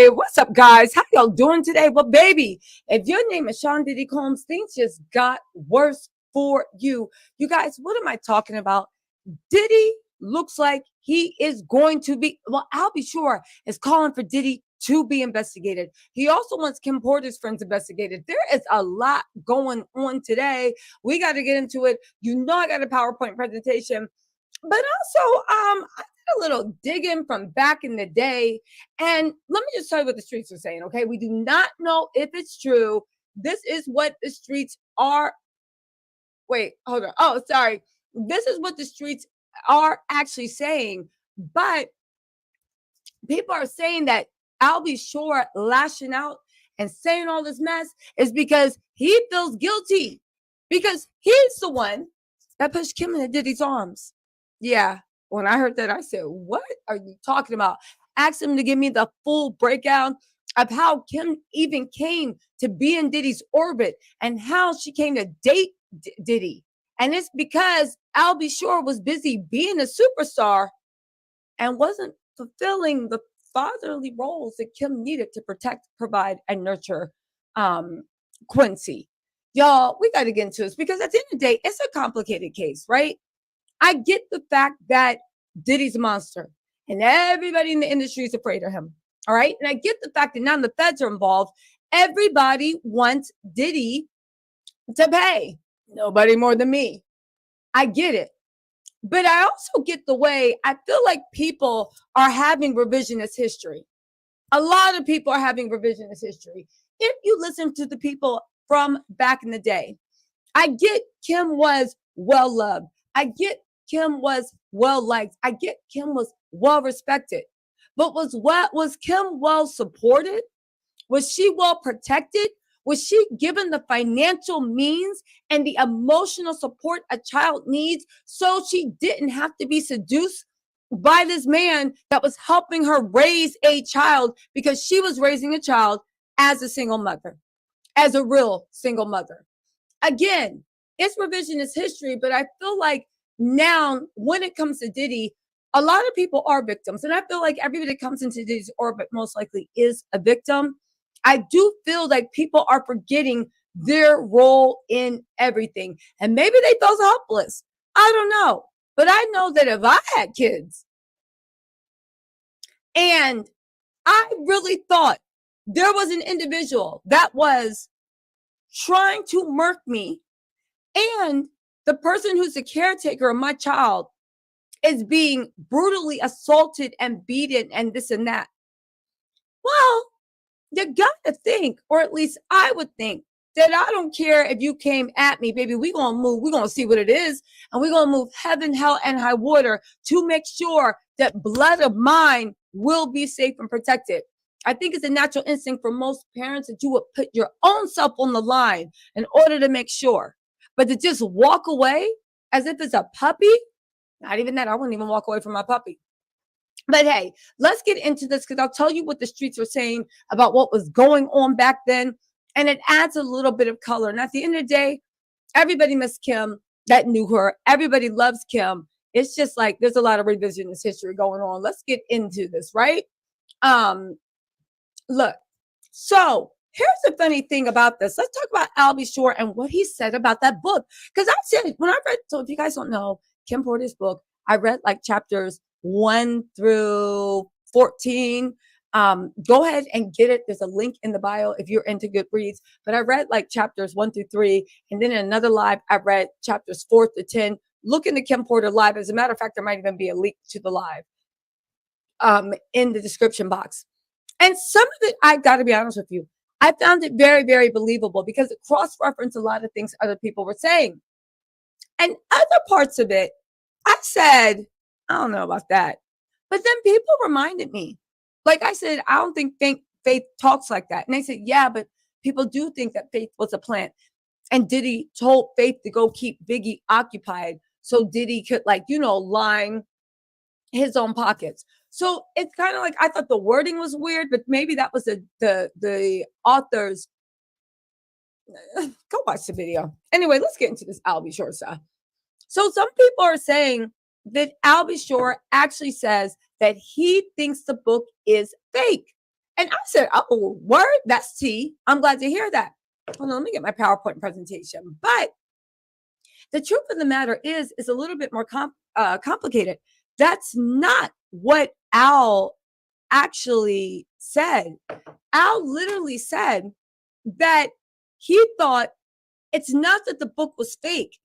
Hey, what's up, guys? How y'all doing today? Well, baby, if your name is Sean Diddy Combs, things just got worse for you. You guys, what am I talking about? Diddy looks like he is going to be, well, I'll be sure, is calling for Diddy to be investigated. He also wants Kim Porter's friends investigated. There is a lot going on today. We got to get into it. You know, I got a PowerPoint presentation, but also, I did a little digging from back in the day. And let me just tell you what the streets are saying, okay? We do not know if it's true. This is what the streets are. Wait, hold on. Oh, sorry. This is what the streets are actually saying. But people are saying that I'll be sure lashing out and saying all this mess is because he feels guilty because he's the one that pushed Kim into Diddy's arms. Yeah, when I heard that, I said, what are you talking about? Asked him to give me the full breakdown of how Kim even came to be in Diddy's orbit and how she came to date Diddy. And it's because Al B. Sure was busy being a superstar and wasn't fulfilling the fatherly roles that Kim needed to protect, provide, and nurture Quincy. Y'all, we got to get into this because at the end of the day, it's a complicated case, right? I get the fact that Diddy's a monster and everybody in the industry is afraid of him. All right. And I get the fact that now the feds are involved. Everybody wants Diddy to pay. Nobody more than me. I get it. But I also get the way I feel like people are having revisionist history. A lot of people are having revisionist history. If you listen to the people from back in the day, I get Kim was well loved. I get Kim was well liked. I get Kim was well respected. But was Kim well supported? Was she well protected? Was she given the financial means and the emotional support a child needs so she didn't have to be seduced by this man that was helping her raise a child because she was raising a child as a single mother, as a real single mother? Again, it's revisionist history, but I feel like now when it comes to Diddy, a lot of people are victims. And I feel like everybody that comes into Diddy's orbit most likely is a victim. I do feel like people are forgetting their role in everything. And maybe they felt helpless. I don't know. But I know that if I had kids and I really thought there was an individual that was trying to murk me and the person who's the caretaker of my child is being brutally assaulted and beaten and this and that, well, you got to think, or at least I would think, that I don't care if you came at me, baby. We're going to move. We're going to see what it is. And we're going to move heaven, hell, and high water to make sure that blood of mine will be safe and protected. I think it's a natural instinct for most parents that you would put your own self on the line in order to make sure. But to just walk away as if it's a puppy, not even that. I wouldn't even walk away from my puppy. But hey, let's get into this because I'll tell you what the streets were saying about what was going on back then. And it adds a little bit of color. And at the end of the day, everybody missed Kim that knew her. Everybody loves Kim. It's just like there's a lot of revisionist history going on. Let's get into this, right? Look, so here's the funny thing about this. Let's talk about Al B. Sure and what he said about that book. Because I said, when I read, so if you guys don't know, Kim Porter's book, I read like chapters 1 through 14. Go ahead and get it. There's a link in the bio if you're into Goodreads. But I read like chapters 1 through 3. And then in another live, I read chapters 4 to 10. Look in the Kim Porter live. As a matter of fact, there might even be a link to the live in the description box. And some of it, I got to be honest with you, I found it very, very believable because it cross-referenced a lot of things other people were saying. And other parts of it, I said, I don't know about that. But then people reminded me, like I said, I don't think Faith talks like that. And they said, yeah, but people do think that Faith was a plant. And Diddy told Faith to go keep Biggie occupied so Diddy could, like, you know, line his own pockets. So it's kind of like, I thought the wording was weird, but maybe that was the author's. Go watch the video. Anyway, let's get into this Al B. Sure stuff. So some people are saying that Al B. Sure actually says that he thinks the book is fake. And I said, oh, word, that's tea. I'm glad to hear that. Hold on, let me get my PowerPoint presentation. But the truth of the matter is a little bit more complicated. That's not what Al actually said. Al literally said that he thought it's not that the book was fake.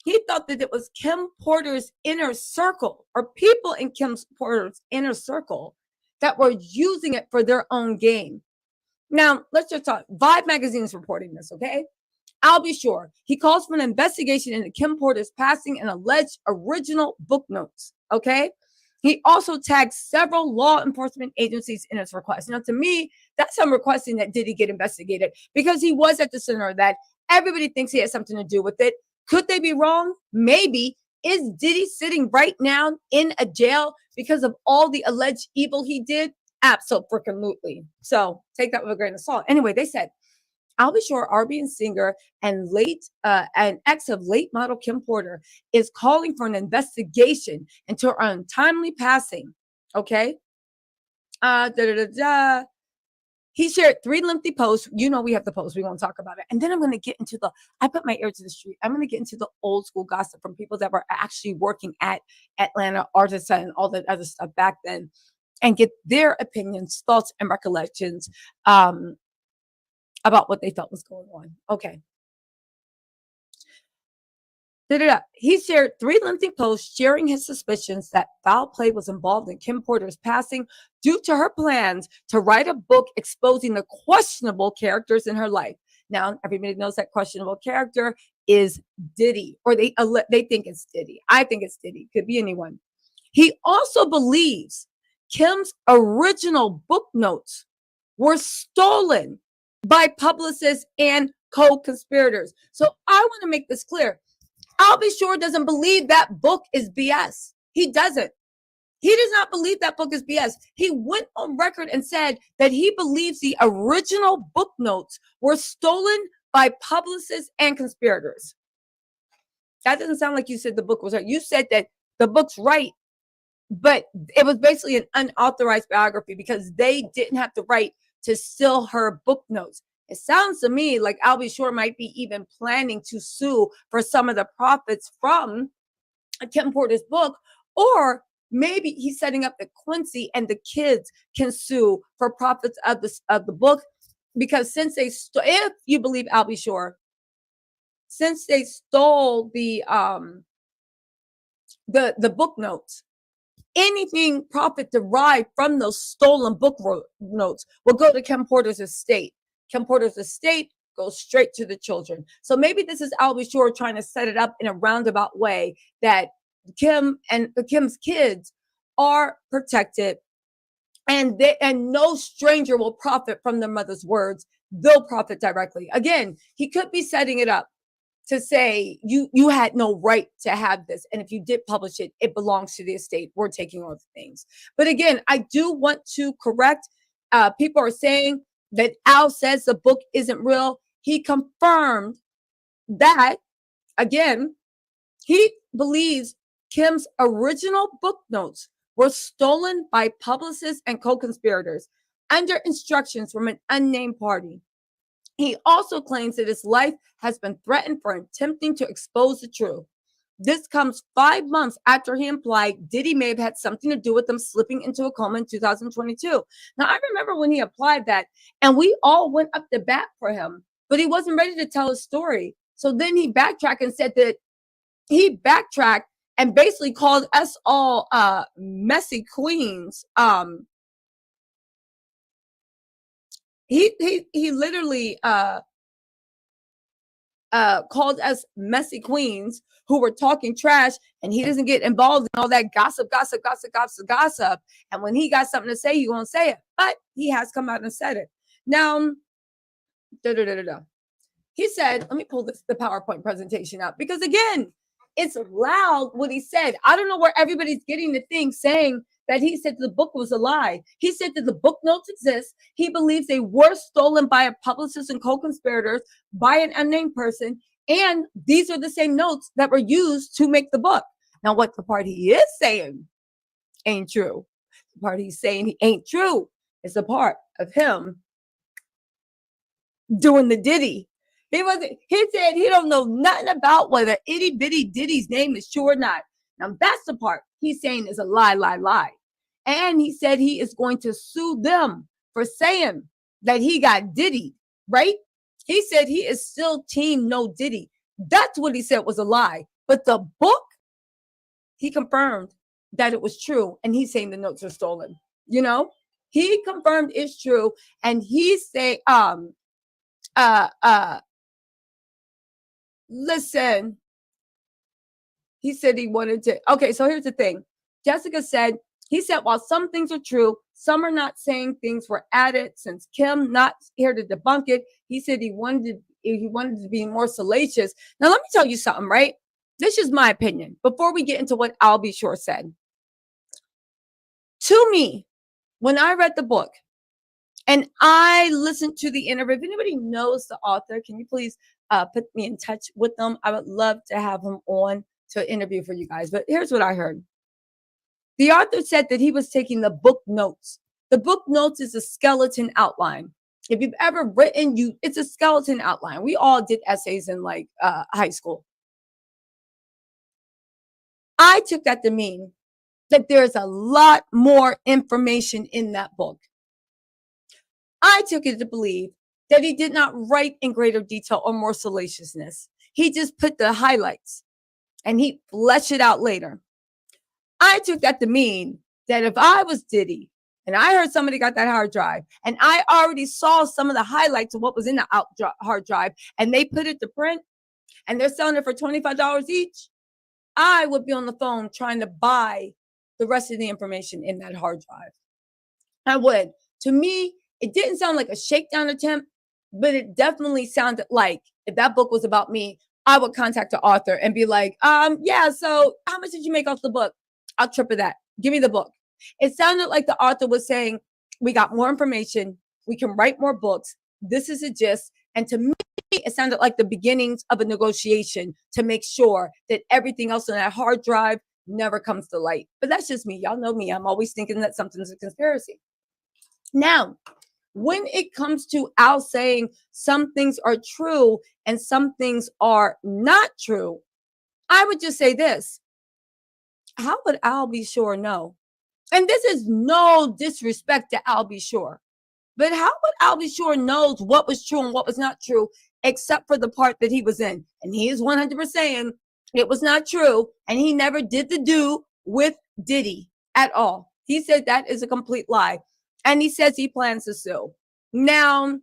He thought that it was Kim Porter's inner circle or people in Kim Porter's inner circle that were using it for their own gain. Now, let's just talk. Vibe magazine is reporting this, okay? I'll be sure. He calls for an investigation into Kim Porter's passing and alleged original book notes, okay? He also tagged several law enforcement agencies in his request. Now, to me, that's him requesting that Diddy get investigated because he was at the center of that. Everybody thinks he has something to do with it. Could they be wrong? Maybe. Is Diddy sitting right now in a jail because of all the alleged evil he did? Absolutely. So take that with a grain of salt. Anyway, they said, I'll be sure R&B singer and ex of late model Kim Porter is calling for an investigation into her untimely passing. Okay. He shared 3 lengthy posts. You know, we have the posts. We're going to talk about it. And then I'm going to get into I put my ear to the street. I'm going to get into the old school gossip from people that were actually working at Atlanta Artisan and all that other stuff back then and get their opinions, thoughts, and recollections about what they felt was going on. Okay. He shared 3 lengthy posts sharing his suspicions that foul play was involved in Kim Porter's passing due to her plans to write a book exposing the questionable characters in her life. Now, everybody knows that questionable character is Diddy, or they think it's Diddy. I think it's Diddy. Could be anyone. He also believes Kim's original book notes were stolen by publicists and co-conspirators. So I want to make this clear. I'll be sure doesn't believe that book is BS. He doesn't. He does not believe that book is BS. He went on record and said that he believes the original book notes were stolen by publicists and conspirators. That doesn't sound like you said the book was right. You said that the book's right, but it was basically an unauthorized biography because they didn't have the right to steal her book notes. It sounds to me like Al B. Shore might be even planning to sue for some of the profits from Kim Porter's book, or maybe he's setting up that Quincy and the kids can sue for profits of the book, because since if you believe Al B. Shore, since they stole the book notes, anything profit derived from those stolen book notes will go to Kim Porter's estate. Kim Porter's estate goes straight to the children. So maybe this is Al B. Shore trying to set it up in a roundabout way that Kim's kids are protected, and no stranger will profit from their mother's words. They'll profit directly. Again, he could be setting it up to say you had no right to have this, and if you did publish it, it belongs to the estate. We're taking all the things. But again, I do want to correct. People are saying that Al says the book isn't real. He confirmed that, again, he believes Kim's original book notes were stolen by publicists and co-conspirators under instructions from an unnamed party. He also claims that his life has been threatened for attempting to expose the truth. This comes 5 months after he implied Diddy may have had something to do with them slipping into a coma in 2022. Now, I remember when he applied that, and we all went up to bat for him, but he wasn't ready to tell his story. So then he backtracked and said that he backtracked and basically called us all messy queens. He literally called us messy queens who were talking trash, and he doesn't get involved in all that gossip. And when he got something to say, he won't say it. But he has come out and said it. Now, he said, let me pull the PowerPoint presentation up, because again, it's loud what he said. I don't know where everybody's getting the thing saying that he said the book was a lie. He said that the book notes exist. He believes they were stolen by a publicist and co-conspirators by an unnamed person. And these are the same notes that were used to make the book. Now, what the part he is saying ain't true. The part he's saying ain't true is a part of him doing the Diddy. He said he don't know nothing about whether itty bitty Diddy's name is true or not. Now that's the part he's saying is a lie, lie, lie. And he said he is going to sue them for saying that he got Diddy, right? He said he is still team no Diddy. That's what he said was a lie. But the book, he confirmed that it was true. And he's saying the notes are stolen. You know, he confirmed it's true. And he say, listen, he said he wanted to. Okay, so here's the thing. Jessica said, he said, while some things are true, some are not, saying things were added since Kim not here to debunk it. He said he wanted to be more salacious. Now, let me tell you something, right? This is my opinion before we get into what I'll Be Sure said. To me, when I read the book and I listened to the interview, if anybody knows the author, can you please put me in touch with them? I would love to have him on to interview for you guys. But here's what I heard. The author said that he was taking the book notes. The book notes is a skeleton outline. If you've ever written, it's a skeleton outline. We all did essays in like high school. I took that to mean that there's a lot more information in that book. I took it to believe that he did not write in greater detail or more salaciousness. He just put the highlights and he fleshed it out later. I took that to mean that if I was Diddy and I heard somebody got that hard drive and I already saw some of the highlights of what was in the hard drive and they put it to print and they're selling it for $25 each, I would be on the phone trying to buy the rest of the information in that hard drive. I would. To me, it didn't sound like a shakedown attempt, but it definitely sounded like if that book was about me, I would contact the author and be like, yeah, so how much did you make off the book? I'll triple that. Give me the book. It sounded like the author was saying, we got more information. We can write more books. This is a gist. And to me, it sounded like the beginnings of a negotiation to make sure that everything else on that hard drive never comes to light. But that's just me. Y'all know me. I'm always thinking that something's a conspiracy. Now, when it comes to Al saying some things are true and some things are not true, I would just say this. How would Al Be Sure know? And this is no disrespect to Al Be Sure. But how would Al Be Sure knows what was true and what was not true, except for the part that he was in? And he is 100% saying it was not true. And he never did the do with Diddy at all. He said that is a complete lie. And he says he plans to sue. Now,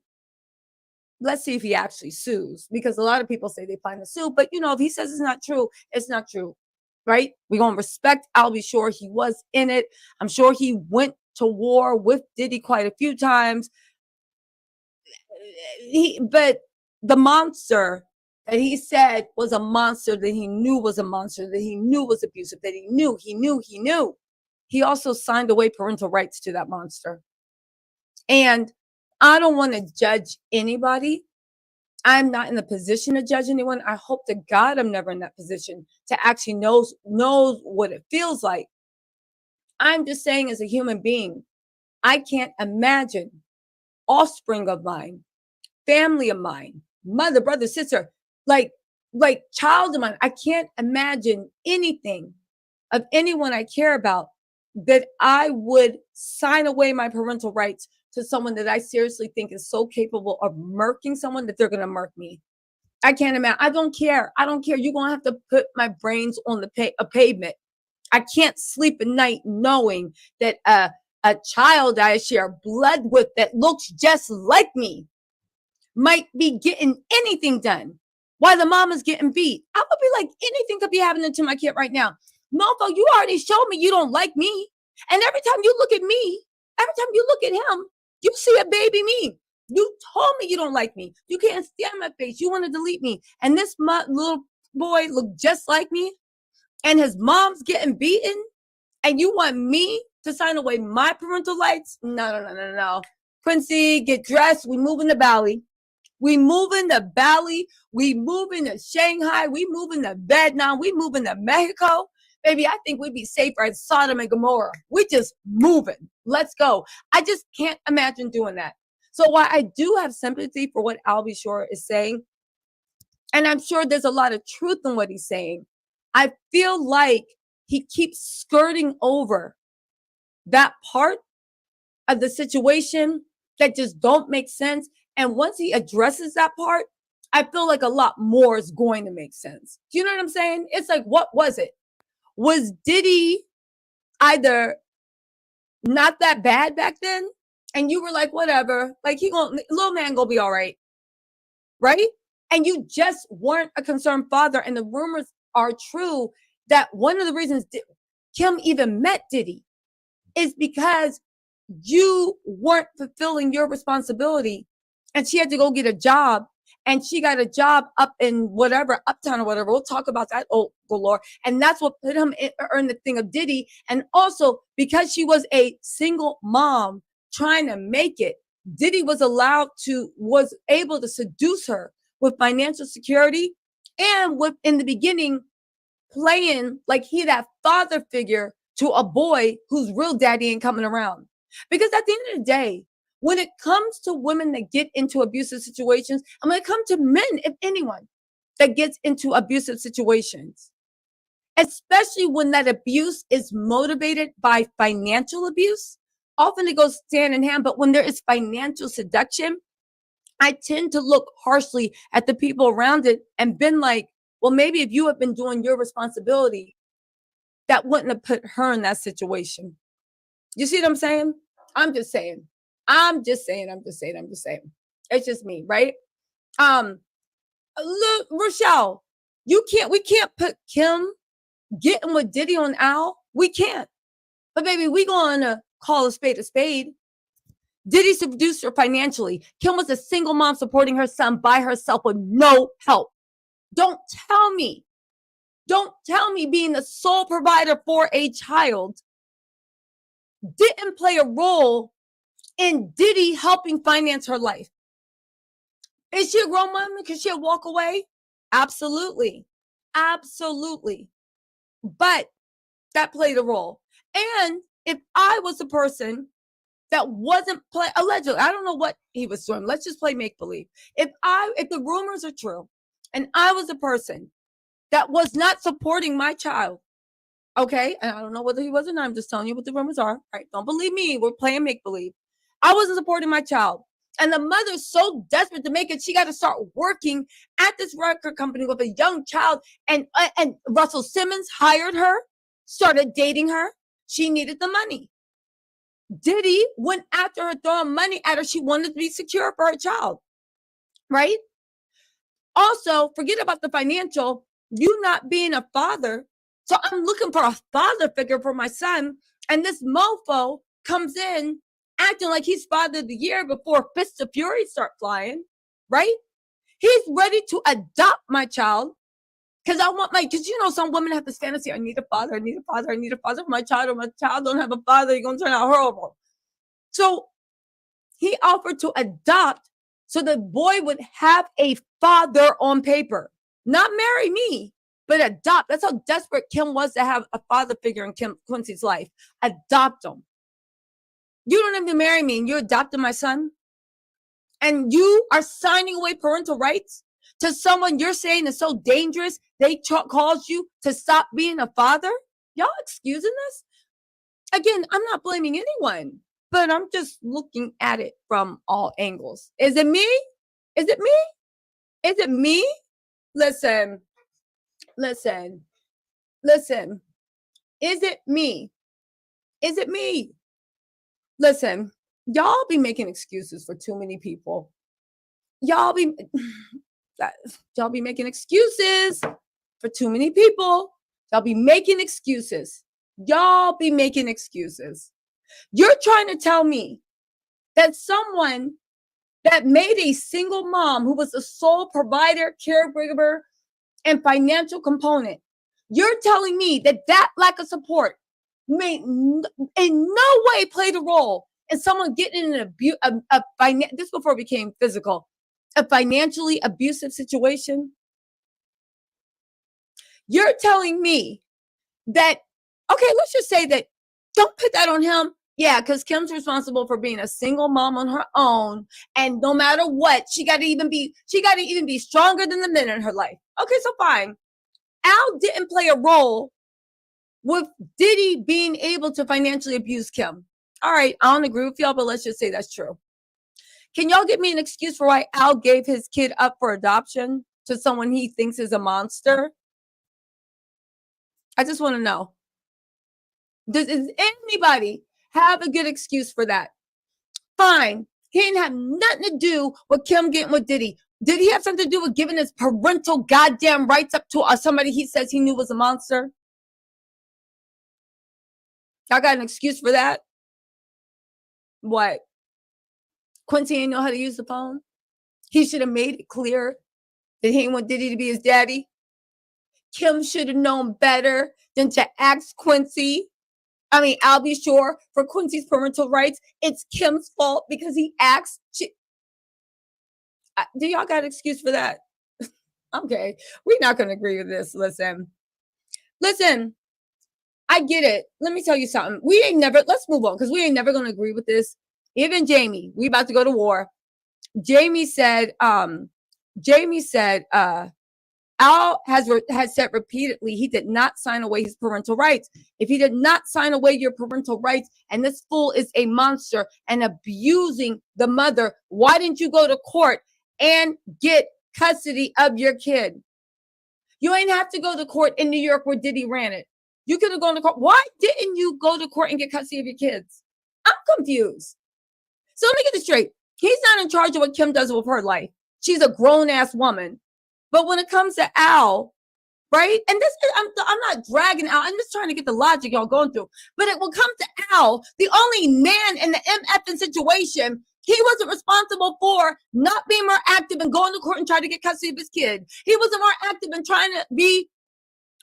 let's see if he actually sues. Because a lot of people say they plan to sue. But, if he says it's not true, it's not true. Right? We're going to respect Al Be Sure. He was in it. I'm sure he went to war with Diddy quite a few times. But the monster that he said was a monster, that he knew was a monster, that he knew was abusive, that he knew. He also signed away parental rights to that monster. And I don't want to judge anybody. I'm not in the position to judge anyone. I hope to God I'm never in that position to actually knows what it feels like. I'm just saying, as a human being, I can't imagine offspring of mine, family of mine, mother, brother, sister, like child of mine. I can't imagine anything of anyone I care about that I would sign away my parental rights to someone that I seriously think is so capable of murking someone that they're going to murk me. I can't imagine. I don't care. You're going to have to put my brains on a pavement. I can't sleep at night knowing that a child I share blood with that looks just like me might be getting anything done while the mama's getting beat. I would be like, anything could be happening to my kid right now. Mofo, you already showed me you don't like me. And every time you look at me, every time you look at him, you see a baby me. You told me you don't like me. You can't stand my face. You want to delete me. And this little boy looked just like me. And his mom's getting beaten. And you want me to sign away my parental rights? No. Quincy, get dressed. We moving to Bali. We moving to Bali. We moving to Shanghai. We moving to Vietnam. We moving to Mexico. Baby, I think we'd be safer at Sodom and Gomorrah. We just moving. Let's go. I just can't imagine doing that. So while I do have sympathy for what Al B. Shore is saying, and I'm sure there's a lot of truth in what he's saying, I feel like he keeps skirting over that part of the situation that just don't make sense. And once he addresses that part, I feel like a lot more is going to make sense. Do you know what I'm saying? It's like, what was it? Was Diddy either not that bad back then, and you were like, whatever, like little man gonna be all right, right? And you just weren't a concerned father. And the rumors are true that one of the reasons Kim even met Diddy is because you weren't fulfilling your responsibility, and she had to go get a job, and she got a job up in whatever, uptown or whatever. We'll talk about that, oh galore. And that's what put him in the thing of Diddy. And also because she was a single mom trying to make it, Diddy was able to seduce her with financial security, and with, in the beginning, playing like he that father figure to a boy whose real daddy ain't coming around. Because at the end of the day, when it comes to women that get into abusive situations, and when it comes to men, if anyone, that gets into abusive situations, especially when that abuse is motivated by financial abuse, often it goes hand in hand. But when there is financial seduction, I tend to look harshly at the people around it and been like, well, maybe if you had been doing your responsibility, that wouldn't have put her in that situation. You see what I'm saying? I'm just saying. It's just me, right? Look, Rochelle, we can't put Kim getting with Diddy on Al. We can't. But baby, we gonna call a spade a spade. Diddy seduced her financially. Kim was a single mom supporting her son by herself with no help. Don't tell me being the sole provider for a child didn't play a role in Diddy helping finance her life. Is she a grown woman? Can she walk away? Absolutely. But that played a role. And if I was the person that wasn't allegedly, I don't know what he was doing. Let's just play make-believe. If the rumors are true, and I was a person that was not supporting my child, okay, and I don't know whether he was or not, I'm just telling you what the rumors are, right? Don't believe me, we're playing make-believe. I wasn't supporting my child. And the mother's so desperate to make it, she got to start working at this record company with a young child. And Russell Simmons hired her, started dating her. She needed the money. Diddy went after her, throwing money at her. She wanted to be secure for her child, right? Also, forget about the financial, you not being a father. So I'm looking for a father figure for my son. And this mofo comes in acting like he's father of the year before fists of fury start flying, right? He's ready to adopt my child because because you know, some women have this fantasy, I need a father for my child, or my child don't have a father, you're going to turn out horrible. So he offered to adopt so the boy would have a father on paper, not marry me, but adopt. That's how desperate Kim was to have a father figure in Quincy's life. Adopt him. You don't have to marry me, and you're adopting my son? And you are signing away parental rights to someone you're saying is so dangerous, they caused you to stop being a father? Y'all excusing this? Again, I'm not blaming anyone, but I'm just looking at it from all angles. Is it me? Is it me? Is it me? Listen. Is it me? Is it me? Listen, y'all be making excuses for too many people. Y'all be making excuses for too many people. Y'all be making excuses. You're trying to tell me that someone that made a single mom who was the sole provider, caregiver, and financial component, you're telling me that lack of support may in no way played a role in someone getting in an this before it became physical, a financially abusive situation? You're telling me that, okay, let's just say that, don't put that on him. Yeah, because Kim's responsible for being a single mom on her own. And no matter what, she got to even be stronger than the men in her life. Okay, so fine. Al didn't play a role with Diddy being able to financially abuse Kim. All right, I don't agree with y'all, but let's just say that's true. Can y'all give me an excuse for why Al gave his kid up for adoption to someone he thinks is a monster? I just want to know. Does anybody have a good excuse for that? Fine. He didn't have nothing to do with Kim getting with Diddy. Did he have something to do with giving his parental goddamn rights up to somebody he says he knew was a monster? Y'all got an excuse for that? What? Quincy didn't know how to use the phone? He should have made it clear that he didn't want Diddy to be his daddy. Kim should have known better than to ask Quincy. I mean, I'll be sure for Quincy's parental rights, it's Kim's fault because he asked. Do y'all got an excuse for that? Okay, we're not going to agree with this. Listen, I get it. Let me tell you something. Let's move on because we ain't never going to agree with this. Even Jamie, we about to go to war. Jamie said, Al has said repeatedly he did not sign away his parental rights. If he did not sign away your parental rights and this fool is a monster and abusing the mother, why didn't you go to court and get custody of your kid? You ain't have to go to court in New York where Diddy ran it. You could have gone to court. Why didn't you go to court and get custody of your kids? I'm confused. So let me get this straight. He's not in charge of what Kim does with her life. She's a grown-ass woman. But when it comes to Al, right? And this, I'm not dragging Al. I'm just trying to get the logic y'all going through. But it will come to Al, the only man in the MFing situation. He wasn't responsible for not being more active and going to court and trying to get custody of his kid. He wasn't more active in trying to be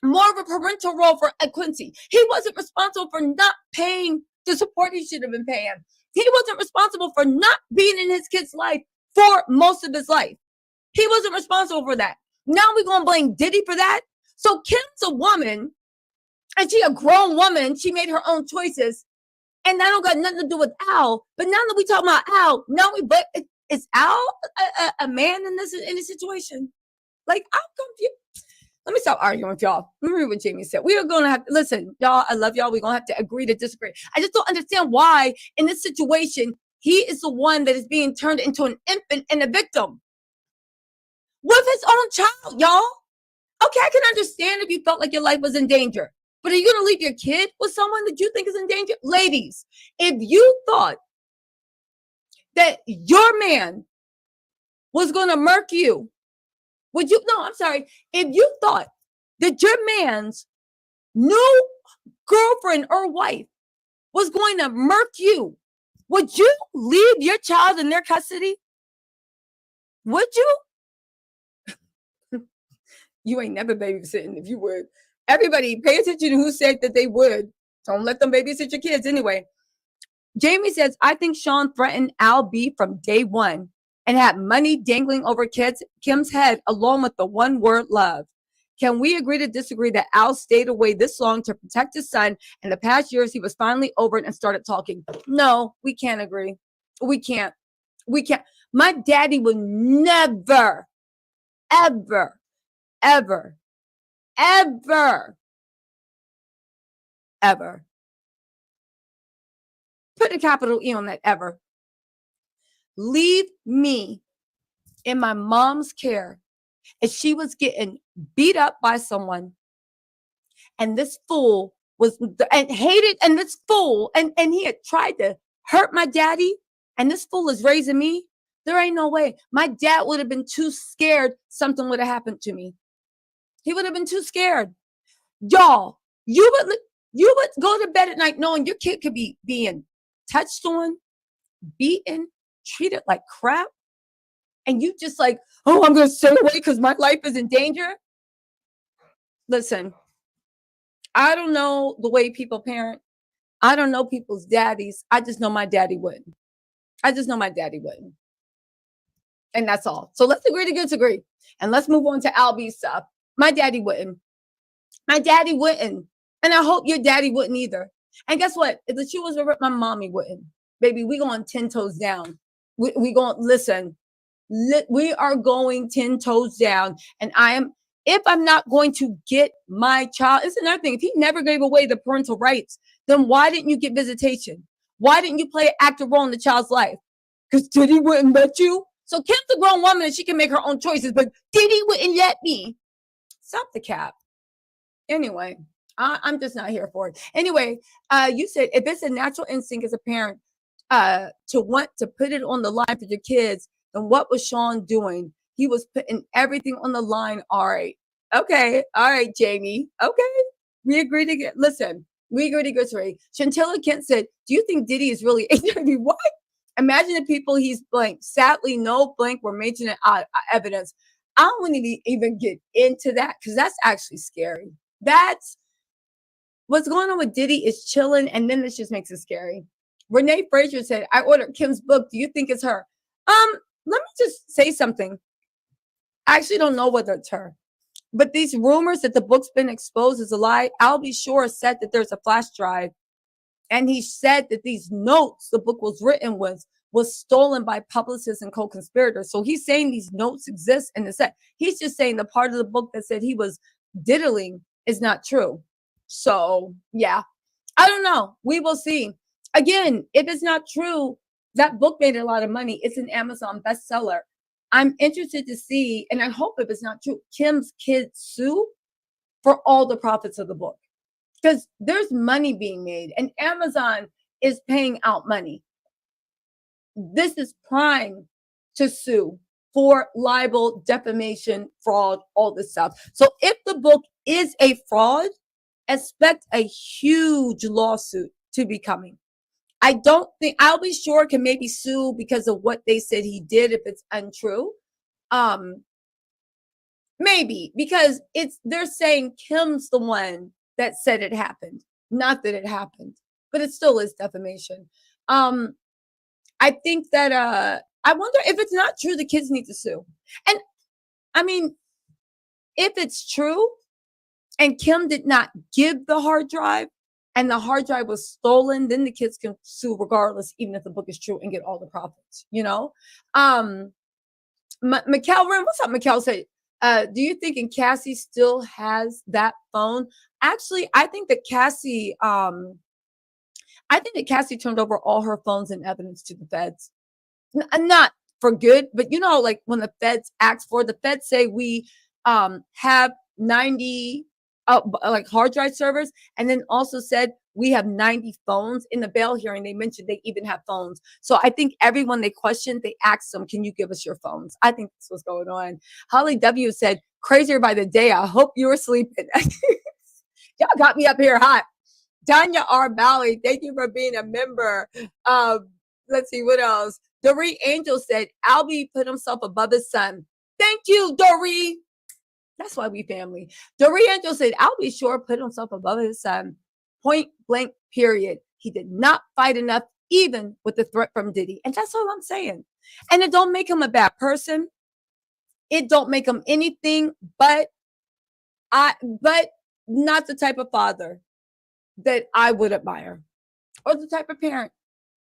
more of a parental role for Quincy. He wasn't responsible for not paying the support he should have been paying. He wasn't responsible for not being in his kid's life for most of his life. He wasn't responsible for that. Now we're going to blame Diddy for that? So Kim's a woman, and she a grown woman. She made her own choices, and that don't got nothing to do with Al. But now that we talk about Al, but is Al a man in this situation? Like, I'm confused. Let me stop arguing with y'all. Let me read what Jamie said. We are going to have to, listen, y'all, I love y'all. We're going to have to agree to disagree. I just don't understand why, in this situation, he is the one that is being turned into an infant and a victim. With his own child, y'all. Okay, I can understand if you felt like your life was in danger. But are you going to leave your kid with someone that you think is in danger? Ladies, if you thought that your man was going to murk you, if you thought that your man's new girlfriend or wife was going to murk you, would you leave your child in their custody? Would you? You ain't never babysitting if you would. Everybody, pay attention to who said that they would. Don't let them babysit your kids anyway. Jamie says, I think Sean threatened Al B from day one and had money dangling over Kim's head along with the one word love. Can we agree to disagree that Al stayed away this long to protect his son? In the past years, he was finally over it and started talking. No, we can't agree. We can't. My daddy would never, ever, ever, ever, ever put a capital E on that ever. Leave me in my mom's care if she was getting beat up by someone and this fool was and hated and this fool and he had tried to hurt my daddy and this fool is raising me. There ain't no way. My dad would have been too scared something would have happened to me. He would have been too scared. Y'all, you would go to bed at night knowing your kid could be being touched on, beaten, treated like crap. And you just like, oh, I'm going to stay away because my life is in danger. Listen, I don't know the way people parent. I don't know people's daddies. I just know my daddy wouldn't. And that's all. So let's agree to disagree. And let's move on to Albie's stuff. My daddy wouldn't. And I hope your daddy wouldn't either. And guess what? If the shoe was to rip, my mommy wouldn't. Baby, we going 10 toes down. We going, listen, we are going 10 toes down. And if I'm not going to get my child, it's another thing. If he never gave away the parental rights, then why didn't you get visitation? Why didn't you play an active role in the child's life? Because Diddy wouldn't let you. So Kim's a grown woman and she can make her own choices, but Diddy wouldn't let me. Stop the cap. Anyway, I'm just not here for it. Anyway, you said if it's a natural instinct as a parent to want to put it on the line for your kids, then what was Sean doing? He was putting everything on the line. All right. Okay. All right, Jamie. Okay. We agree to get, listen, we agree to disagree. Chantilla Kent said, do you think Diddy is really HIV? What? Imagine the people he's blank. Sadly, no blank were mentioned evidence. I don't want to even get into that because that's actually scary. That's what's going on with Diddy is chilling, and then this just makes it scary. Renee Frazier said, I ordered Kim's book. Do you think it's her? Let me just say something. I actually don't know whether it's her. But these rumors that the book's been exposed as a lie, Albie Shore said that there's a flash drive. And he said that these notes the book was written with was stolen by publicists and co-conspirators. So he's saying these notes exist in the set. He's just saying the part of the book that said he was diddling is not true. So, yeah, I don't know. We will see. Again, if it's not true, that book made a lot of money. It's an Amazon bestseller. I'm interested to see, and I hope if it's not true, Kim's kids sue for all the profits of the book. Because there's money being made, and Amazon is paying out money. This is prime to sue for libel, defamation, fraud, all this stuff. So if the book is a fraud, expect a huge lawsuit to be coming. I don't think Albie Shore can maybe sue because of what they said he did if it's untrue. Maybe because they're saying Kim's the one that said it happened, not that it happened, but it still is defamation. I think that I wonder if it's not true, the kids need to sue. And I mean, if it's true and Kim did not give the hard drive and the hard drive was stolen, then the kids can sue regardless, even if the book is true, and get all the profits, you know? Mikkel Rim, what's up, Mikkel? Said, do you think Cassie still has that phone? Actually, I think that Cassie turned over all her phones and evidence to the feds. Not for good, but you know, like when the feds ask for, the feds say we have 90 like hard drive servers, and then also said we have 90 phones. In the bail hearing, they mentioned they even have phones. So I think everyone they questioned, they asked them, can you give us your phones? I think that's what's going on. Holly W said, crazier by the day. I hope you were sleeping. Y'all got me up here hot. Tanya R. Bally, thank you for being a member. Let's see, what else? Doree Angel said, Albie put himself above his son. Thank you, Doree. That's why we family. Doree Angel said, Albie Shore put himself above his son. Point blank, period. He did not fight enough, even with the threat from Diddy. And that's all I'm saying. And it don't make him a bad person. It don't make him anything but not the type of father that I would admire, or the type of parent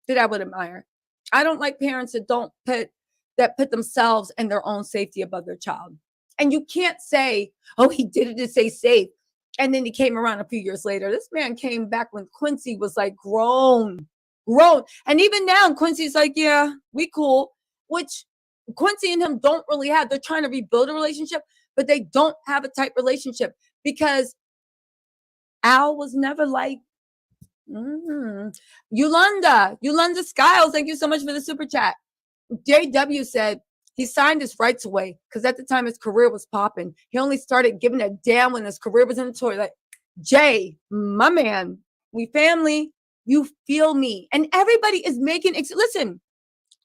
that I would admire. I don't like parents that put themselves and their own safety above their child. And you can't say, oh, he did it to stay safe. And then he came around a few years later. This man came back when Quincy was like grown. And even now, Quincy's like, yeah, we cool. Which Quincy and him don't really have. They're trying to rebuild a relationship, but they don't have a tight relationship because Al was never like, Yolanda Skiles, thank you so much for the super chat. JW said he signed his rights away because at the time his career was popping. He only started giving a damn when his career was in the toilet. Jay, my man, we family, you feel me. And everybody is making, listen,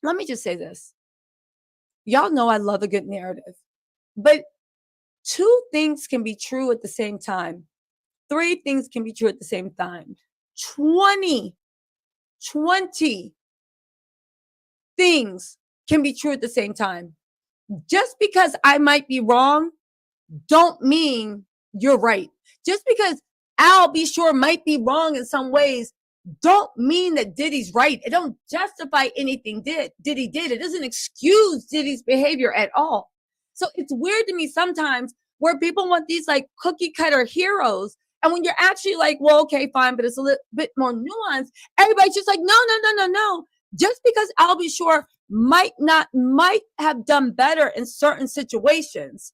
let me just say this. Y'all know I love a good narrative, but 2 things can be true at the same time. 3 things can be true at the same time. 20 things can be true at the same time. Just because I might be wrong, don't mean you're right. Just because Al B. Sure might be wrong in some ways, don't mean that Diddy's right. It don't justify anything Diddy did. It doesn't excuse Diddy's behavior at all. So it's weird to me sometimes where people want these like cookie cutter heroes. And when you're actually like, well, okay, fine, but it's a little bit more nuanced, everybody's just like, no. Just because Al B. Sure might have done better in certain situations,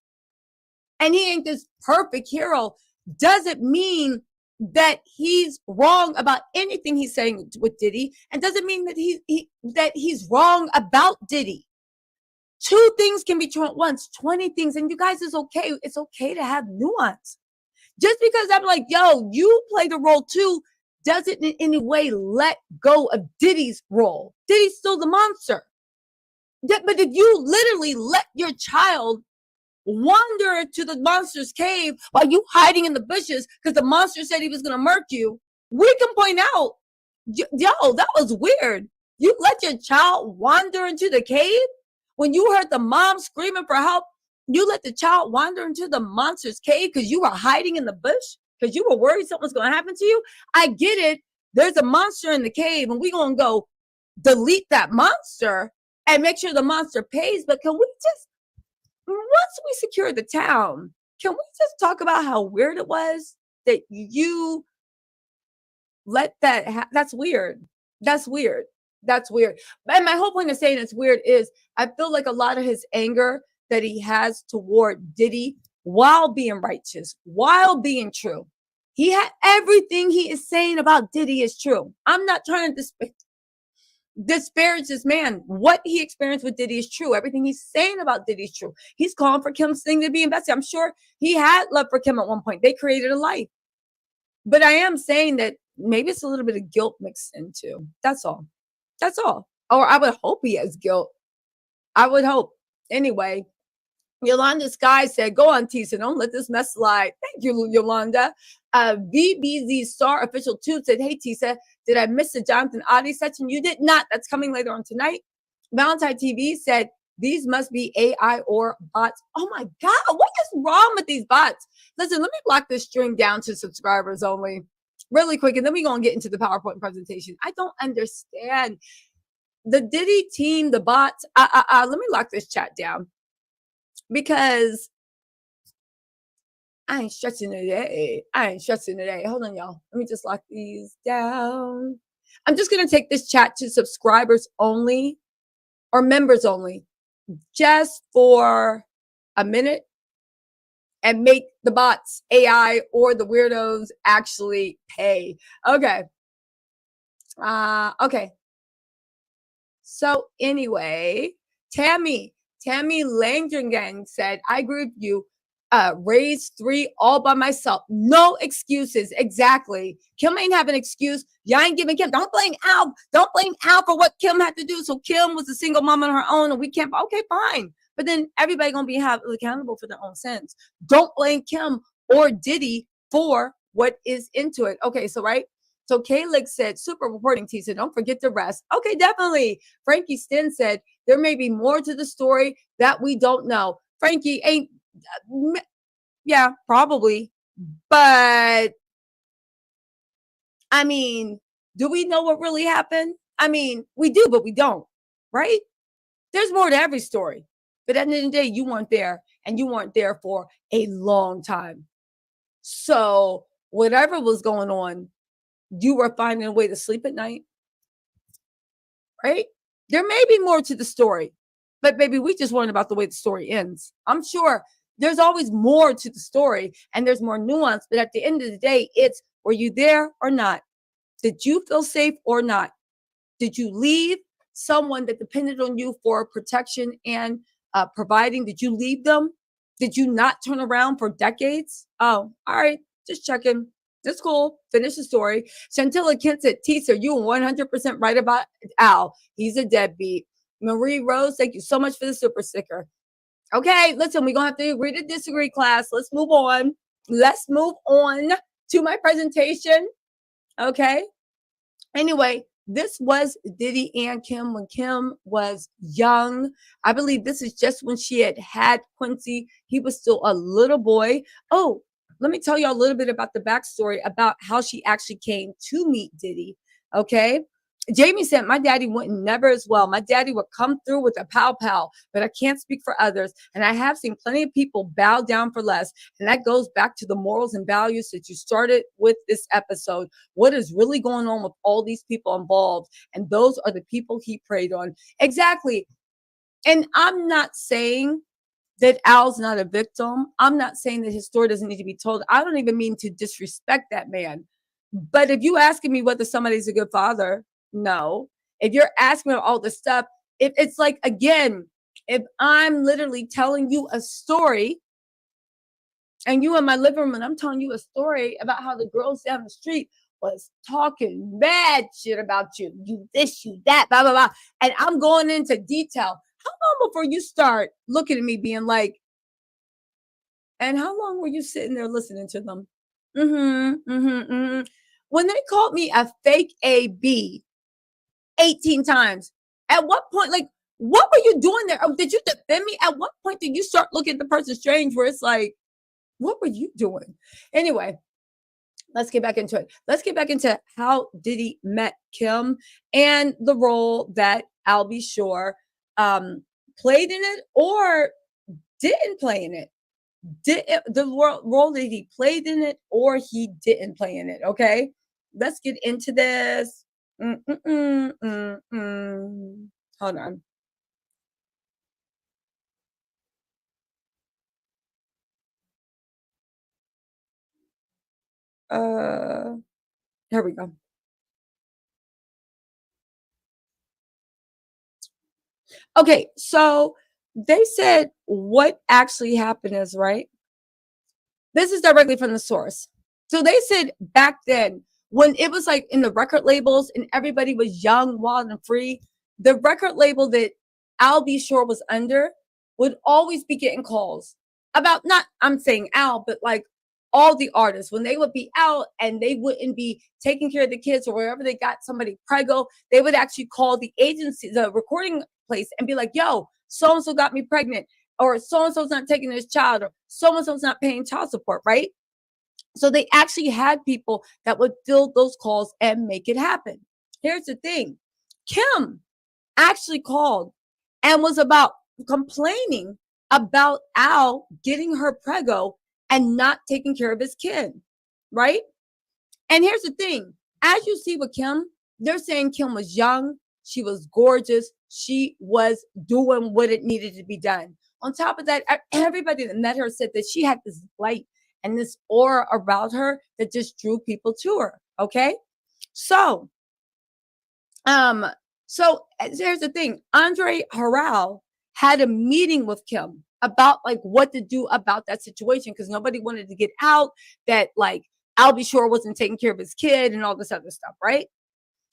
and he ain't this perfect hero, doesn't mean that he's wrong about anything he's saying with Diddy, and doesn't mean that he's wrong about Diddy. Two things can be true at once, 20 things, and you guys, it's okay to have nuance. Just because I'm like, yo, you play the role too, doesn't in any way let go of Diddy's role. Diddy's still the monster. But if you literally let your child wander to the monster's cave while you hiding in the bushes because the monster said he was going to murk you, we can point out, yo, that was weird. You let your child wander into the cave when you heard the mom screaming for help. You let the child wander into the monster's cave because you were hiding in the bush because you were worried something was going to happen to you. I get it. There's a monster in the cave and we're going to go delete that monster and make sure the monster pays. But can we just, once we secure the town, can we just talk about how weird it was that you let that that's weird. That's weird. And my whole point of saying it's weird is I feel like a lot of his anger that he has toward Diddy, while being righteous, while being true, he had everything he is saying about Diddy is true. I'm not trying to disparage this man. What he experienced with Diddy is true. Everything he's saying about Diddy is true. He's calling for Kim's thing to be invested. I'm sure he had love for Kim at one point. They created a life. But I am saying that maybe it's a little bit of guilt mixed into. That's all. Or I would hope he has guilt. I would hope. Anyway, Yolanda Sky said, go on, Tisa. Don't let this mess slide. Thank you, Yolanda. VBZ Star Official 2 said, hey, Tisa, did I miss the Jonathan Oddie section? You did not. That's coming later on tonight. Valentine TV said, these must be AI or bots. Oh, my God. What is wrong with these bots? Listen, let me lock this string down to subscribers only really quick, and then we're going to get into the PowerPoint presentation. I don't understand. The Diddy team, the bots. Let me lock this chat down. Because I ain't stretching today. Hold on, y'all. Let me just lock these down. I'm just going to take this chat to subscribers only or members only just for a minute and make the bots, AI, or the weirdos actually pay. Okay. Okay. So anyway, Tammy Langdringen said, I agree with you. Raised 3 all by myself. No excuses. Exactly. Kim ain't have an excuse. Y'all ain't giving Kim. Don't blame Al. Don't blame Al for what Kim had to do. So Kim was a single mom on her own and we can't. Okay, fine. But then everybody going to be held accountable for their own sins. Don't blame Kim or Diddy for what is into it. Okay, so right. So Kaylik said, super reporting, Tisa. Don't forget the rest. Okay, definitely. Frankie Stin said, there may be more to the story that we don't know. Frankie ain't, yeah, probably. But, I mean, do we know what really happened? I mean, we do, but we don't, right? There's more to every story. But at the end of the day, you weren't there, and you weren't there for a long time. So whatever was going on, you were finding a way to sleep at night, right? There may be more to the story, but maybe we just learned about the way the story ends. I'm sure there's always more to the story and there's more nuance, but at the end of the day, it's, were you there or not? Did you feel safe or not? Did you leave someone that depended on you for protection and providing? Did you leave them? Did you not turn around for decades? Oh, all right, just checking. That's cool. Finish the story. Chantilla Kent said, Tisa, you are 100% right about Al. He's a deadbeat. Marie Rose, thank you so much for the super sticker. Okay, listen, we're going to have to agree to disagree, class. Let's move on. Let's move on to my presentation. Okay. Anyway, this was Diddy and Kim when Kim was young. I believe this is just when she had Quincy. He was still a little boy. Oh, let me tell you a little bit about the backstory about how she actually came to meet Diddy. Okay. Jamie said, my daddy wouldn't never as well. My daddy would come through with a pow pow, but I can't speak for others. And I have seen plenty of people bow down for less. And that goes back to the morals and values that you started with this episode. What is really going on with all these people involved? And those are the people he preyed on. Exactly. And I'm not saying that Al's not a victim. I'm not saying that his story doesn't need to be told. I don't even mean to disrespect that man. But if you asking me whether somebody's a good father, no. If you're asking me all this stuff, it's like, again, if I'm literally telling you a story and you in my living room and I'm telling you a story about how the girls down the street was talking mad shit about you, you this, you that, blah, blah, blah, and I'm going into detail, how long before you start looking at me being like, and how long were you sitting there listening to them? When they called me a fake AB 18 times, at what point, like, what were you doing there? Oh, did you defend me? At what point did you start looking at the person strange where it's like, what were you doing? Anyway, let's get back into it. Let's get back into how Diddy met Kim and the role that I'll be sure played in it or didn't play in it. The role that he played in it or he didn't play in it. Okay, let's get into this. Hold on. Here we go. Okay, so they said what actually happened is, right? This is directly from the source. So they said back then, when it was like in the record labels and everybody was young, wild, and free, the record label that Al B. Shore was under would always be getting calls about, not, I'm saying Al, but like all the artists, when they would be out and they wouldn't be taking care of the kids or wherever they got somebody preggo, they would actually call the agency, the recording place, and be like, yo, so-and-so got me pregnant, or so-and-so's not taking this child, or so-and-so's not paying child support, right? So they actually had people that would fill those calls and make it happen. Here's the thing. Kim actually called and was about complaining about Al getting her preggo and not taking care of his kid, right? And here's the thing. As you see with Kim, they're saying Kim was young. She was gorgeous. She was doing what it needed to be done. On top of that, everybody that met her said that she had this light and this aura around her that just drew people to her. Okay. So here's the thing. Andre Harrell had a meeting with Kim about like what to do about that situation because nobody wanted to get out that like Al B. Shore wasn't taking care of his kid and all this other stuff, right?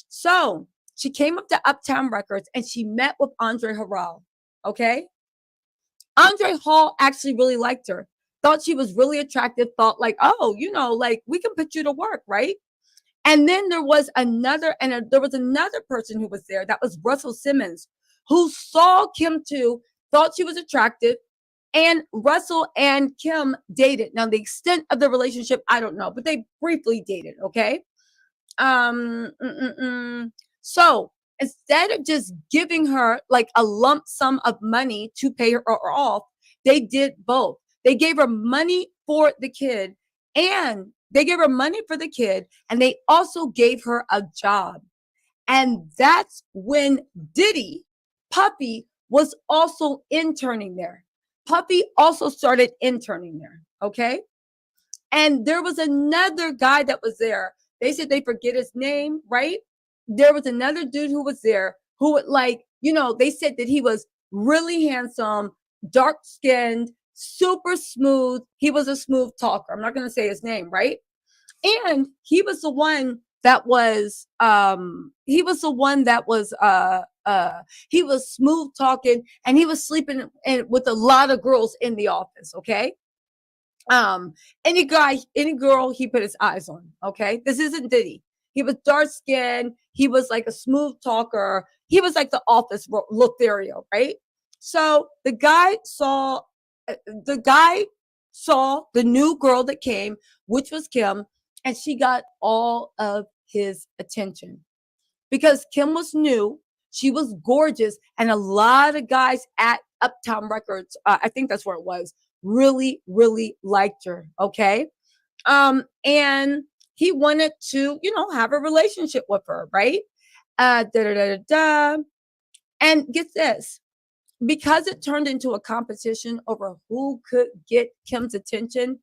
So she came up to Uptown Records and she met with Andre Harrell. Okay. Andre Hall actually really liked her, thought she was really attractive, thought like, oh, like we can put you to work, right? And then there was another person who was there. That was Russell Simmons, who saw Kim too, thought she was attractive, and Russell and Kim dated. Now, the extent of the relationship, I don't know, but they briefly dated, okay? So instead of just giving her like a lump sum of money to pay her off, they did both. They gave her money for the kid and they also gave her a job. And that's when Diddy, Puffy, was also interning there. Puffy also started interning there. Okay. And there was another guy that was there. They said they forget his name, right? There was another dude who was there who would they said that he was really handsome, dark skinned, super smooth. He was a smooth talker. I'm not going to say his name, right? And he was the one that was he was smooth talking and he was sleeping with a lot of girls in the office, okay? Any girl he put his eyes on, okay? This isn't Diddy. He was dark skinned, he was like a smooth talker, he was like the office Lothario, right? So the guy saw the new girl that came, which was Kim, and she got all of his attention because Kim was new. She was gorgeous, and a lot of guys at Uptown Records, I think that's where it was, really, really liked her. Okay. And he wanted to, have a relationship with her, right? Da da da da da. And get this, because it turned into a competition over who could get Kim's attention,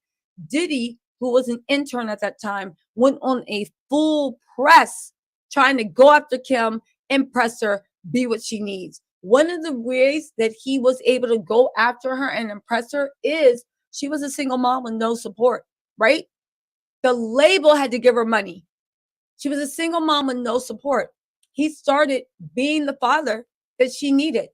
Diddy, who was an intern at that time, went on a full press trying to go after Kim, impress her, be what she needs. One of the ways that he was able to go after her and impress her is she was a single mom with no support, right? The label had to give her money. She was a single mom with no support. He started being the father that she needed.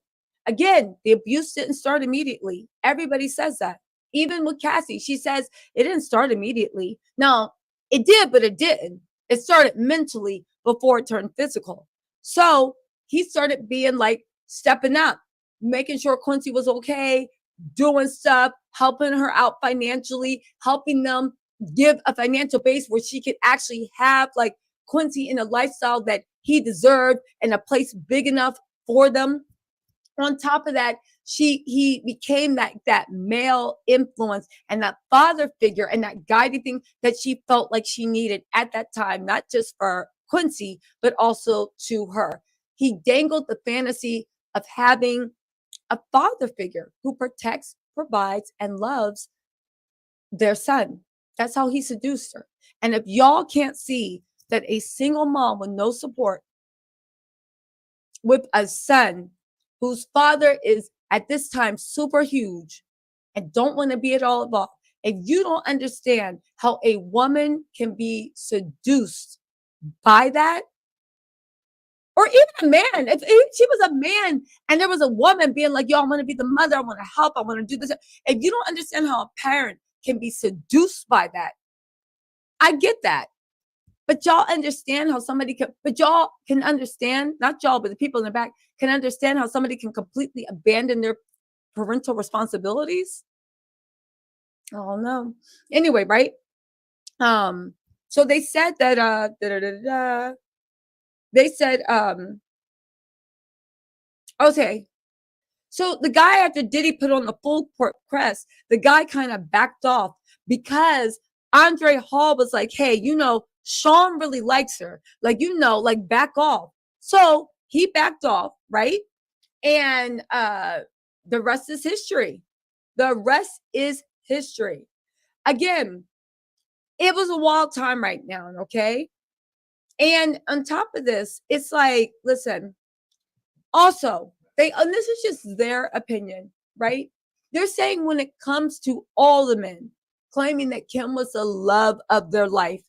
Again, the abuse didn't start immediately. Everybody says that. Even with Cassie, she says it didn't start immediately. Now, it did, but it didn't. It started mentally before it turned physical. So he started being like stepping up, making sure Quincy was okay, doing stuff, helping her out financially, helping them give a financial base where she could actually have like Quincy in a lifestyle that he deserved and a place big enough for them. On top of that, he became that male influence and that father figure and that guiding thing that she felt like she needed at that time, not just for Quincy, but also to her. He dangled the fantasy of having a father figure who protects, provides, and loves their son. That's how he seduced her. And if y'all can't see that a single mom with no support, with a son whose father is at this time super huge and don't want to be at all involved, if you don't understand how a woman can be seduced by that, or even a man, if she was a man and there was a woman being like, yo, I want to be the mother, I want to help, I want to do this. If you don't understand how a parent can be seduced by that, I get that. But y'all understand how somebody can, but y'all can understand, not y'all, but the people in the back can understand how somebody can completely abandon their parental responsibilities. Oh no. Anyway, right? So they said that they said okay. So the guy, after Diddy put on the full court press, the guy kind of backed off because Andre Hall was like, hey, Sean really likes her. Like, like back off. So he backed off, right? And the rest is history. The rest is history. Again, it was a wild time right now, okay? And on top of this, it's like, listen, also, and this is just their opinion, right? They're saying when it comes to all the men claiming that Kim was the love of their life,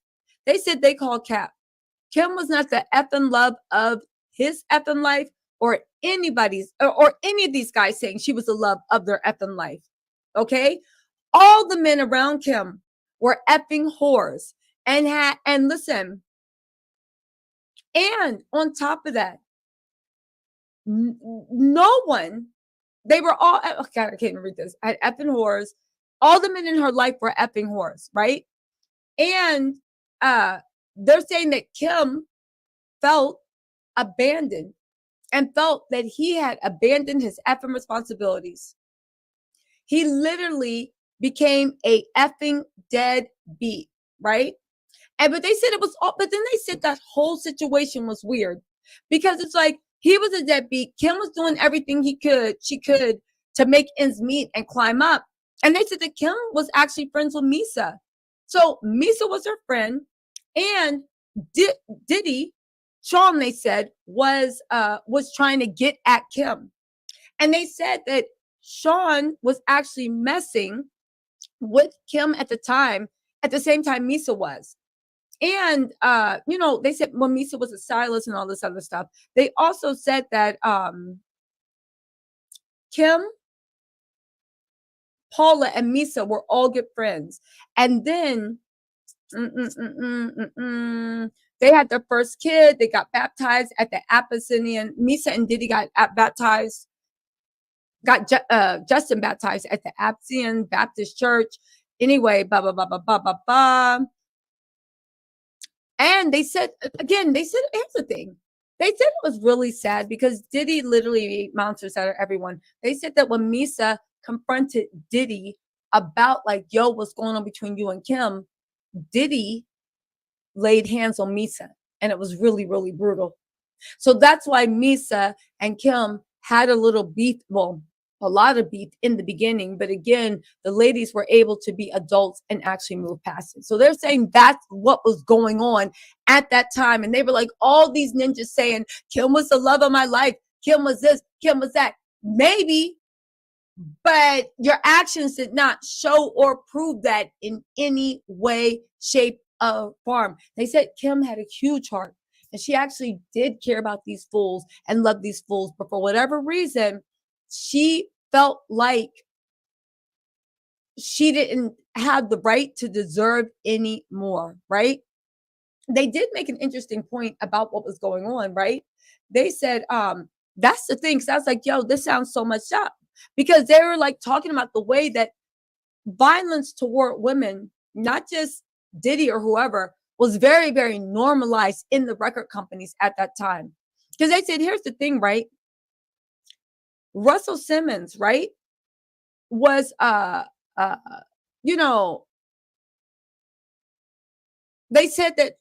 they said they call cap. Kim was not the effing love of his effing life or anybody's or any of these guys saying she was the love of their effing life. Okay? All the men around Kim were effing whores and listen. And on top of that, no one, they were all, oh God, I can't even read this. At effing whores. All the men in her life were effing whores, right? And they're saying that Kim felt abandoned and felt that he had abandoned his effing responsibilities. He literally became a effing deadbeat, right? But they said it was all, but then they said that whole situation was weird because it's like he was a deadbeat. Kim was doing everything she could to make ends meet and climb up. And they said that Kim was actually friends with Misa. So Misa was her friend, and Diddy, Sean, they said, was trying to get at Kim. And they said that Sean was actually messing with Kim at the same time Misa was. And they said when Misa was a stylist and all this other stuff. They also said that Kim, Paula, and Misa were all good friends. And then they had their first kid. They got baptized at the Apostolian. Misa and Diddy got baptized. got Justin baptized at the Apsian Baptist Church. Anyway, blah, blah, blah, blah, blah, blah, blah. And they said, again, here's the thing. They said it was really sad because Diddy literally ate monsters out of everyone. They said that when Misa confronted Diddy about like, yo, what's going on between you and Kim, Diddy laid hands on Misa. And it was really, really brutal. So that's why Misa and Kim had a little beef, well, a lot of beef in the beginning. But again, the ladies were able to be adults and actually move past it. So they're saying that's what was going on at that time. And they were like, all these ninjas saying, Kim was the love of my life. Kim was this, Kim was that. Maybe, but your actions did not show or prove that in any way, shape, or form. They said Kim had a huge heart. And she actually did care about these fools and love these fools. But for whatever reason, she felt like she didn't have the right to deserve any more, right? They did make an interesting point about what was going on, right? They said, that's the thing. So I was like, yo, this sounds so much up. Because they were like talking about the way that violence toward women, not just Diddy or whoever, was very, very normalized in the record companies at that time. Because they said, here's the thing, right? Russell Simmons, right, was, you know, they said that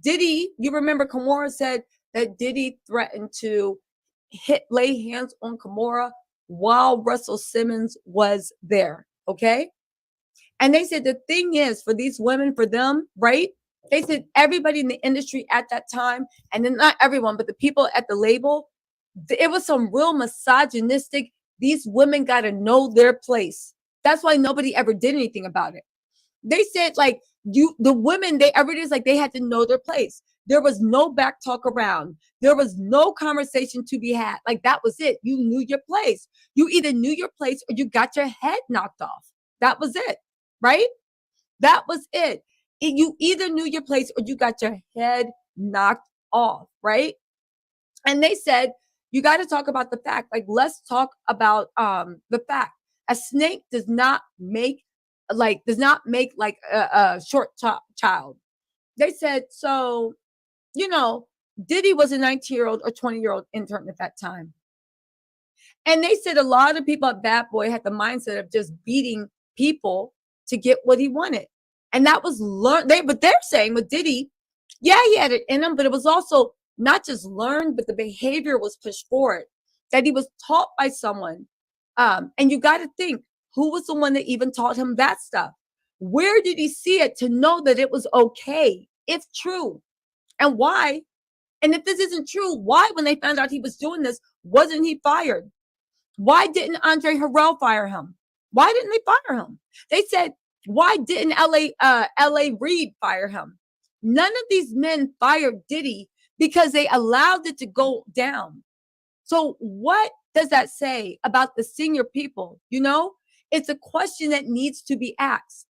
Diddy, you remember Kimora said that Diddy threatened to lay hands on Kimora while Russell Simmons was there, okay? And they said the thing is, for these women, for them, right, they said everybody in the industry at that time, and then not everyone, but the people at the label, it was some real misogynistic, these women got to know their place. That's why nobody ever did anything about it. They said, like, the women, everybody's like, they had to know their place. There was no back talk around. There was no conversation to be had. Like, that was it. You knew your place. You either knew your place or you got your head knocked off. That was it, right? That was it. You either knew your place or you got your head knocked off, right? And they said, you got to talk about the fact. Like, let's talk about the fact. A snake does not make like a short child. They said, so, you know, Diddy was a 19-year-old or 20-year-old intern at that time. And they said a lot of people at Bad Boy had the mindset of just beating people to get what he wanted. And that was learned. But they're saying with Diddy, yeah, he had it in him, but it was also not just learned, but the behavior was pushed forward, that he was taught by someone. And you got to think, who was the one that even taught him that stuff? Where did he see it to know that it was okay, if true? And why? And if this isn't true, why, when they found out he was doing this, wasn't he fired? Why didn't Andre Harrell fire him? Why didn't they fire him? They said, why didn't L.A. Reid fire him? None of these men fired Diddy because they allowed it to go down. So what does that say about the senior people? You know, it's a question that needs to be asked.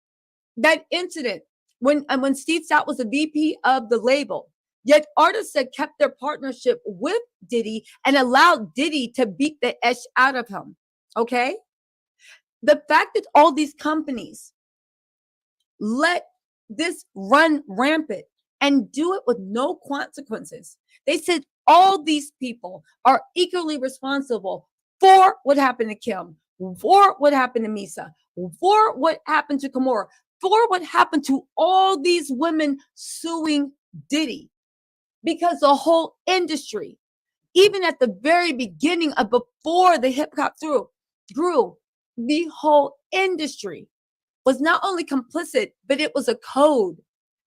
That incident when Steve Stout was the VP of the label, yet artists had kept their partnership with Diddy and allowed Diddy to beat the ish out of him. Okay? The fact that all these companies let this run rampant and do it with no consequences. They said all these people are equally responsible for what happened to Kim, for what happened to Misa, for what happened to Kimora, for what happened to all these women suing Diddy. Because the whole industry, even at the very beginning of before the hip hop grew, the whole industry was not only complicit, but it was a code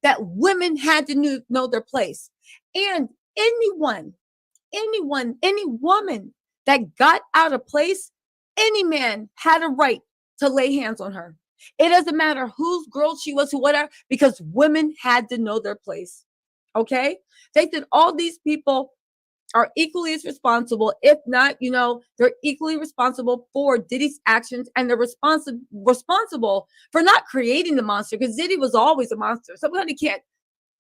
that women had to know their place. And any woman that got out of place, any man had a right to lay hands on her. It doesn't matter whose girl she was, whatever, because women had to know their place. Okay? They said all these people are equally as responsible, if not, you know, they're equally responsible for Diddy's actions, and they're responsible for not creating the monster, because Diddy was always a monster. Somebody can't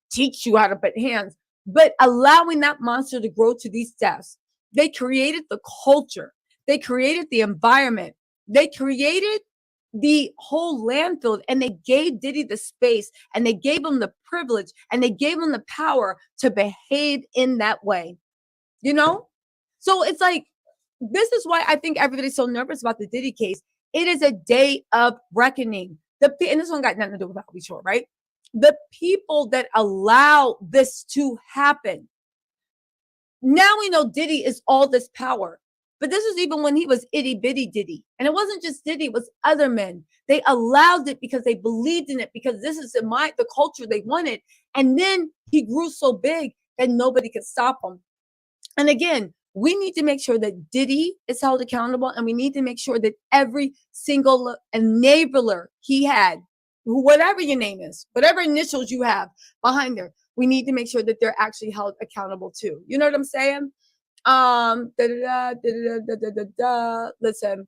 teach you how to put hands, but allowing that monster to grow to these depths. They created the culture. They created the environment. They created the whole landfill, and they gave Diddy the space, and they gave him the privilege, and they gave him the power to behave in that way. You know? So it's like, this is why I think everybody's so nervous about the Diddy case. It is a day of reckoning. And this one got nothing to do with Bobby Shore, right? The people that allow this to happen. Now we know Diddy is all this power. But this was even when he was itty bitty Diddy. And it wasn't just Diddy, it was other men. They allowed it because they believed in it, because this is the culture they wanted. And then he grew so big that nobody could stop him. And again, we need to make sure that Diddy is held accountable, and we need to make sure that every single enabler he had, whatever your name is, whatever initials you have behind there, we need to make sure that they're actually held accountable too. You know what I'm saying? Listen,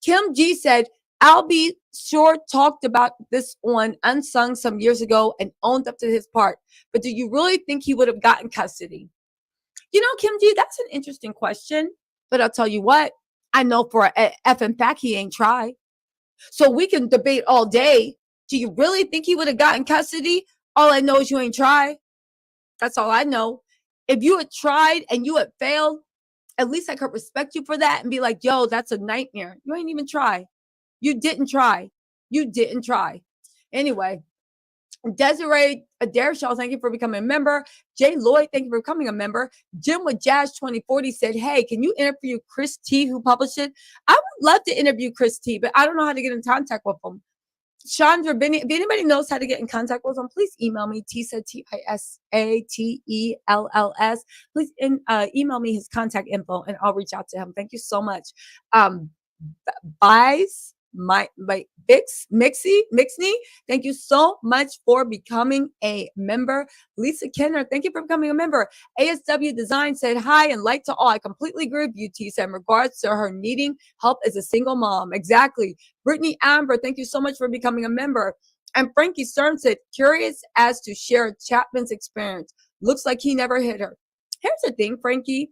Kim G said, Albie Shore talked about this on Unsung some years ago and owned up to his part. But do you really think he would have gotten custody? You know, Kim G, that's an interesting question. But I'll tell you what, I know for a effing fact he ain't tried. So we can debate all day. Do you really think he would have gotten custody? All I know is you ain't tried. That's all I know. If you had tried and you had failed, at least I could respect you for that and be like, yo, that's a nightmare. You ain't even try. You didn't try. You didn't try. Anyway, Desiree Adair-Shaw, thank you for becoming a member. Jay Lloyd, thank you for becoming a member. Jim with Jazz 2040 said, hey, can you interview Chris T, who published it? I would love to interview Chris T, but I don't know how to get in contact with him. Chandra, if anybody knows how to get in contact with him, please email me, Tisa, Tisatells. Please email me his contact info, and I'll reach out to him. Thank you so much. Buys my Mixney, thank you so much for becoming a member. Lisa Kenner, thank you for becoming a member. ASW Design said hi and like to all. I completely agree with you, Tisa, in regards to her needing help as a single mom. Exactly. Brittany Amber, thank you so much for becoming a member. And Frankie Stern said, curious as to Sheriff Chapman's experience. Looks like he never hit her. Here's the thing, Frankie.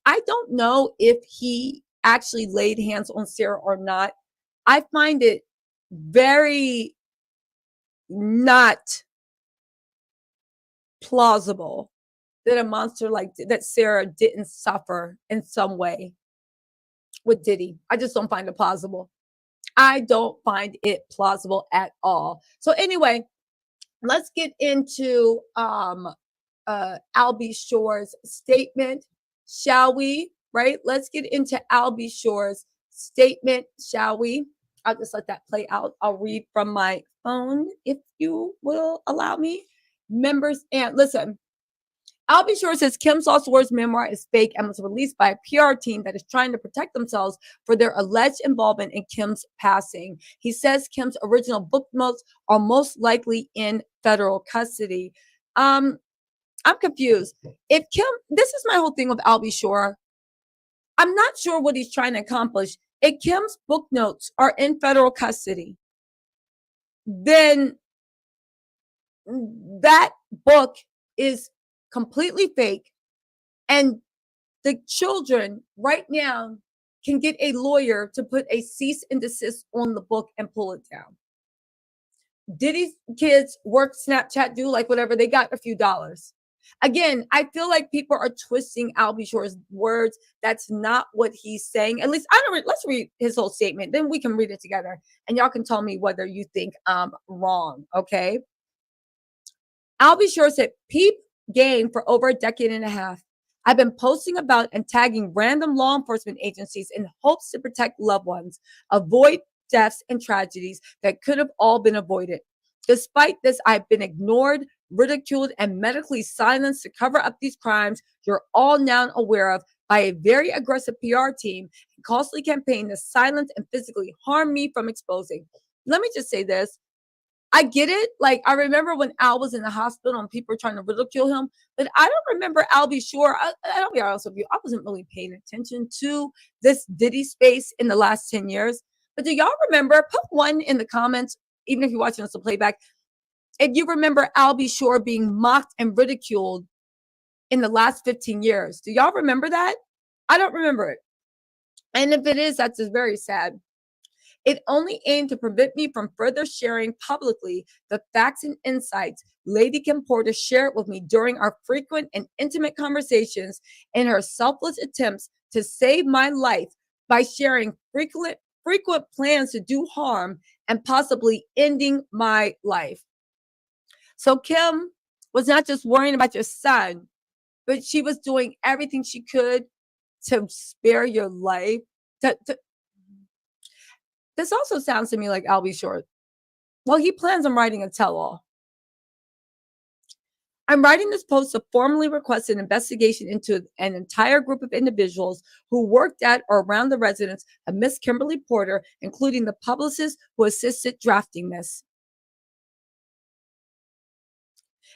I don't know if he actually laid hands on Sarah or not. I find it very not plausible that a monster like that Sarah didn't suffer in some way with Diddy. I just don't find it plausible. I don't find it plausible at all. So anyway, let's get into Albie Shore's statement, shall we? Right? Let's get into Albie Shore's statement, shall we? I'll just let that play out. I'll read from my phone, if you will allow me. Members, and listen, Albie Shore says Kim Salsawar's memoir is fake and was released by a PR team that is trying to protect themselves for their alleged involvement in Kim's passing. He says Kim's original book notes are most likely in federal custody. I'm confused. If Kim, this is my whole thing with Albie Shore. I'm not sure what he's trying to accomplish. If Kim's book notes are in federal custody, then that book is completely fake. And the children right now can get a lawyer to put a cease and desist on the book and pull it down. Diddy's kids work Snapchat, do like whatever, they got a few dollars. Again, I feel like people are twisting Albie Shore's words. That's not what he's saying. At least let's read his whole statement. Then we can read it together and y'all can tell me whether you think I'm wrong. Okay. Albie Shore said, peep game for over a decade and a half. I've been posting about and tagging random law enforcement agencies in hopes to protect loved ones, avoid deaths and tragedies that could have all been avoided. Despite this, I've been ignored, ridiculed, and medically silenced to cover up these crimes you're all now aware of by a very aggressive PR team and costly campaign to silence and physically harm me from exposing. Let me just say this. I get it. Like, I remember when Al was in the hospital and people were trying to ridicule him, but I don't remember Albie Shore. I'll be honest with you. I wasn't really paying attention to this Diddy space in the last 10 years. But do y'all remember? Put one in the comments, even if you're watching us on playback. If you remember Albie Shore being mocked and ridiculed in the last 15 years. Do y'all remember that? I don't remember it. And if it is, that's just very sad. It only aimed to prevent me from further sharing publicly the facts and insights Lady Kim Porter shared with me during our frequent and intimate conversations in her selfless attempts to save my life by sharing frequent plans to do harm and possibly ending my life. So Kim was not just worrying about your son, but she was doing everything she could to spare your life. This also sounds to me like Albie Short. Well, he plans on writing a tell-all. I'm writing this post to formally request an investigation into an entire group of individuals who worked at or around the residence of Miss Kimberly Porter, including the publicist who assisted drafting this.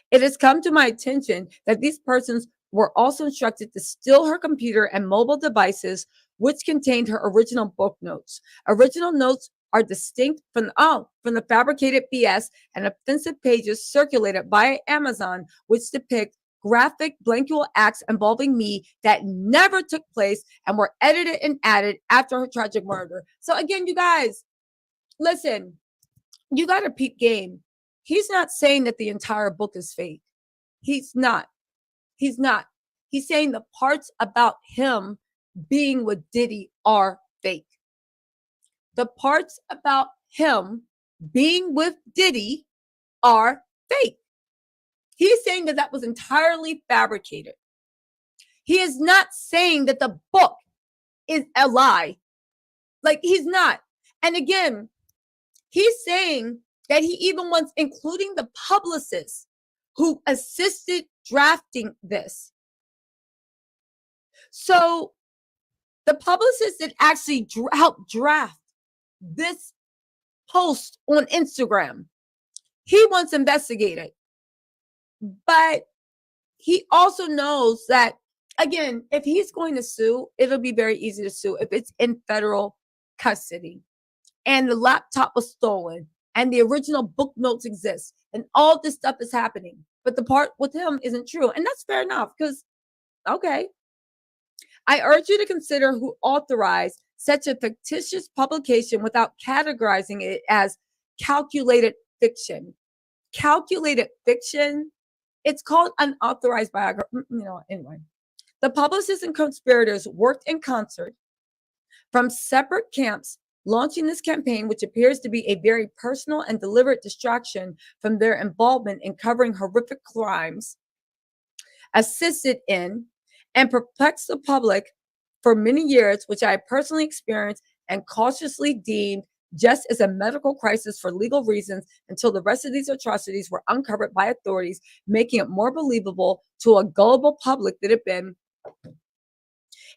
It has come to my attention that these persons were also instructed to steal her computer and mobile devices, which contained her original book notes. Original notes are distinct from the fabricated BS and offensive pages circulated by Amazon, which depict graphic blankual acts involving me that never took place and were edited and added after her tragic murder. So again, you guys, listen, you got to peep game. He's not saying that the entire book is fake. He's not. He's not. He's saying the parts about him being with Diddy are fake. The parts about him being with Diddy are fake. He's saying that that was entirely fabricated. He is not saying that the book is a lie. Like, he's not. And again, he's saying that he even wants, including the publicist who assisted drafting this. So the publicist that actually helped draft this post on Instagram, he wants investigated. But he also knows that, again, if he's going to sue, it'll be very easy to sue if it's in federal custody and the laptop was stolen and the original book notes exist and all this stuff is happening. But the part with him isn't true. And that's fair enough because, okay. I urge you to consider who authorized such a fictitious publication without categorizing it as calculated fiction. Calculated fiction, it's called unauthorized biography. Anyway. The publicists and conspirators worked in concert from separate camps, launching this campaign, which appears to be a very personal and deliberate distraction from their involvement in covering horrific crimes, assisted in, and perplexed the public for many years, which I personally experienced and cautiously deemed just as a medical crisis for legal reasons until the rest of these atrocities were uncovered by authorities, making it more believable to a gullible public that had been.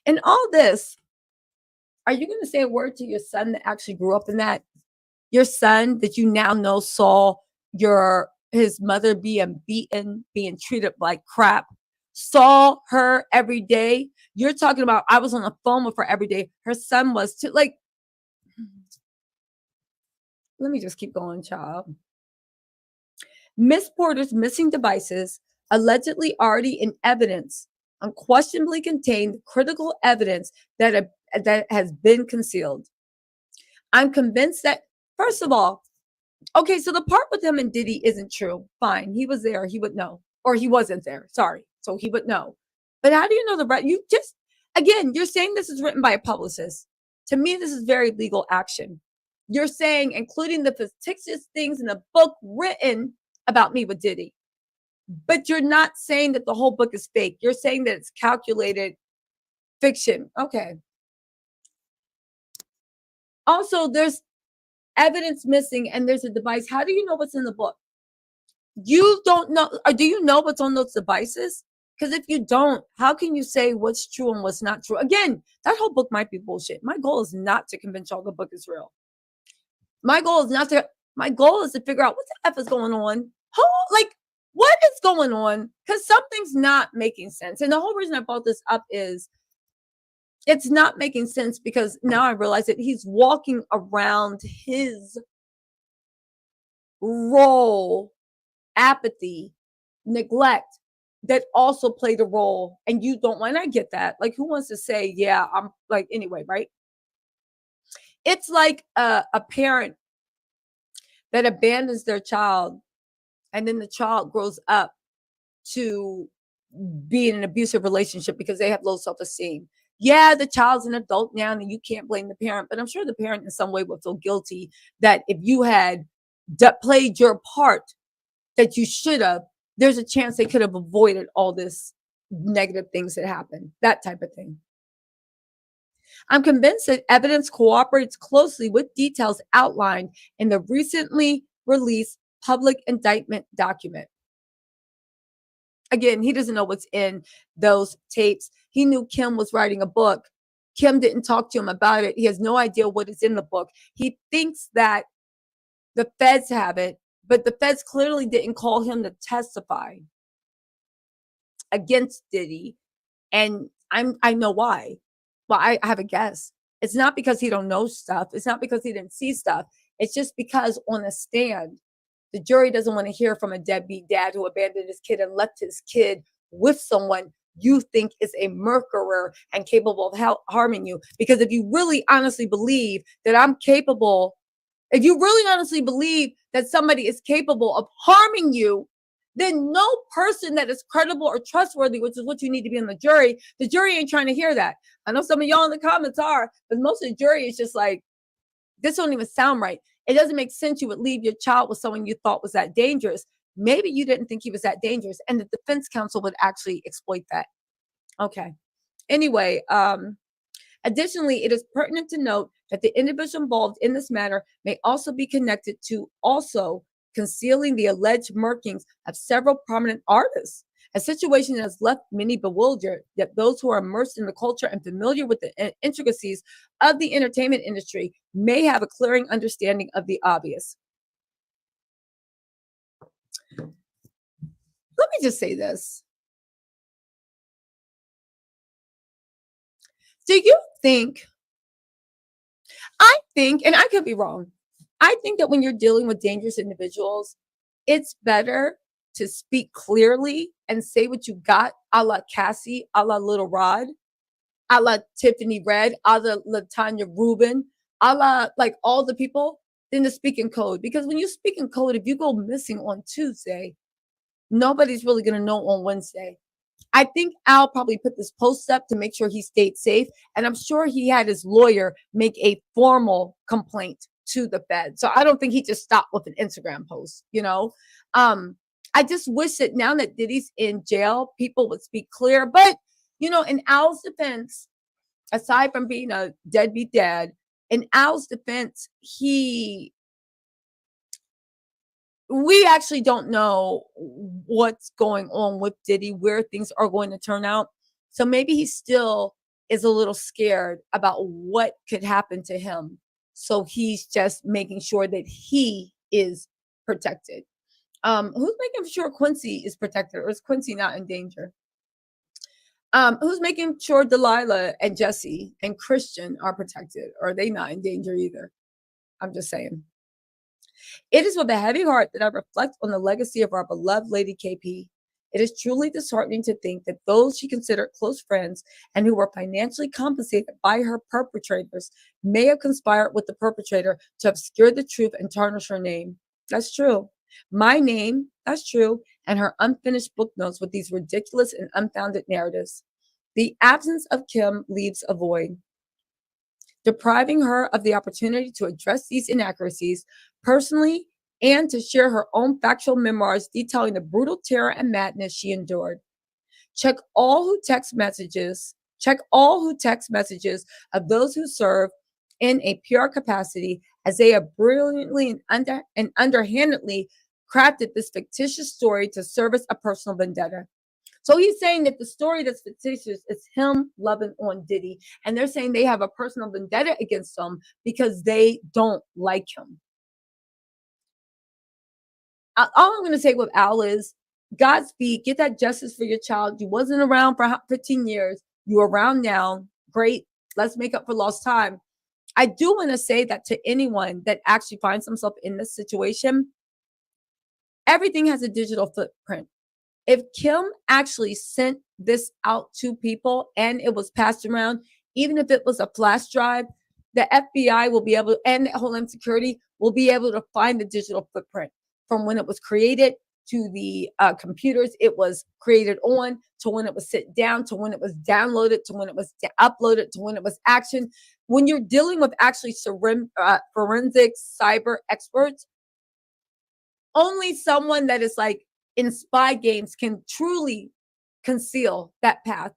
In all this, are you going to say a word to your son that actually grew up in that? Your son that you now know saw his mother being beaten, being treated like crap, saw her every day. You're talking about, I was on the phone with her every day. Her son was too. Like, let me just keep going, child. Miss Porter's missing devices, allegedly already in evidence, unquestionably contained critical evidence that has been concealed. I'm convinced that, first of all, okay, so the part with him and Diddy isn't true. Fine, he was there, he would know. Or he wasn't there, sorry. So he would know. But how do you know the right? You just, again, you're saying this is written by a publicist. To me, this is very legal action. You're saying, including the fictitious things in the book written about me with Diddy. But you're not saying that the whole book is fake. You're saying that it's calculated fiction. Okay. Also, there's evidence missing and there's a device. How do you know what's in the book? You don't know, or do you know what's on those devices? Because if you don't, how can you say what's true and what's not true? Again, that whole book might be bullshit. My goal is not to convince y'all the book is real. My goal is to figure out what the F is going on. What is going on? Because something's not making sense. And the whole reason I brought this up is it's not making sense because now I realize that he's walking around his role, apathy, neglect that also played a role. And you don't want, I get that. Like, who wants to say, yeah, I'm like, anyway, right? It's like a parent that abandons their child, and then the child grows up to be in an abusive relationship because they have low self-esteem. Yeah, the child's an adult now, and you can't blame the parent, but I'm sure the parent in some way would feel guilty that if you had played your part that you should have, there's a chance they could have avoided all this negative things that happen, that type of thing. I'm convinced that evidence cooperates closely with details outlined in the recently released public indictment document. Again, he doesn't know what's in those tapes. He knew Kim was writing a book. Kim didn't talk to him about it. He has no idea what is in the book. He thinks that the feds have it, but the feds clearly didn't call him to testify against Diddy. And I know why. Well, I have a guess. It's not because he don't know stuff. It's not because he didn't see stuff. It's just because on the stand, the jury doesn't want to hear from a deadbeat dad who abandoned his kid and left his kid with someone you think is a murderer and capable of harming you. Because if you really honestly believe that I'm capable, if you really honestly believe that somebody is capable of harming you, then no person that is credible or trustworthy, which is what you need to be on the jury ain't trying to hear that. I know some of y'all in the comments are, but most of the jury is just like, this don't even sound right. It doesn't make sense you would leave your child with someone you thought was that dangerous. Maybe you didn't think he was that dangerous, and the defense counsel would actually exploit that. Okay. Anyway, additionally, it is pertinent to note that the individual involved in this matter may also be connected to also concealing the alleged murkings of several prominent artists, a situation that has left many bewildered, that those who are immersed in the culture and familiar with the intricacies of the entertainment industry may have a clearing understanding of the obvious. Let me just say this. Do you think, I think, and I could be wrong, I think that when you're dealing with dangerous individuals, it's better to speak clearly and say what you got, a la Cassie, a la Little Rod, a la Tiffany Red, a la Natania Rueben, a la like all the people, than to speak in code. Because when you speak in code, if you go missing on Tuesday, nobody's really going to know on Wednesday. I think Al probably put this post up to make sure he stayed safe. And I'm sure he had his lawyer make a formal complaint to the Fed. So I don't think he just stopped with an Instagram post, you know. I just wish that now that Diddy's in jail, people would speak clear. But, you know, in Al's defense, aside from being a deadbeat dad, in Al's defense, we actually don't know what's going on with Diddy, where things are going to turn out. So maybe he still is a little scared about what could happen to him. So he's just making sure that he is protected. Who's making sure Quincy is protected, or is Quincy not in danger? Who's making sure Delilah and Jesse and Christian are protected? Or are they not in danger either? I'm just saying. It is with a heavy heart that I reflect on the legacy of our beloved Lady KP. It is truly disheartening to think that those she considered close friends and who were financially compensated by her perpetrators may have conspired with the perpetrator to obscure the truth and tarnish her name. That's true. My name, that's true, and her unfinished book notes with these ridiculous and unfounded narratives. The absence of Kim leaves a void, depriving her of the opportunity to address these inaccuracies personally and to share her own factual memoirs detailing the brutal terror and madness she endured. Check all who text messages of those who serve in a PR capacity, as they have brilliantly and underhandedly crafted this fictitious story to service a personal vendetta. So he's saying that the story that's fictitious is him loving on Diddy, and they're saying they have a personal vendetta against him because they don't like him. All I'm going to say with Al is, Godspeed, get that justice for your child. You wasn't around for 15 years. You're around now. Great. Let's make up for lost time. I do want to say that to anyone that actually finds themselves in this situation, everything has a digital footprint. If Kim actually sent this out to people and it was passed around, even if it was a flash drive, the FBI will be able, and Homeland Security will be able to find the digital footprint from when it was created to the computers it was created on, to when it was sit down, to when it was downloaded, to when it was uploaded, to when it was actioned. When you're dealing with actually forensic cyber experts, only someone that is like in spy games can truly conceal that path.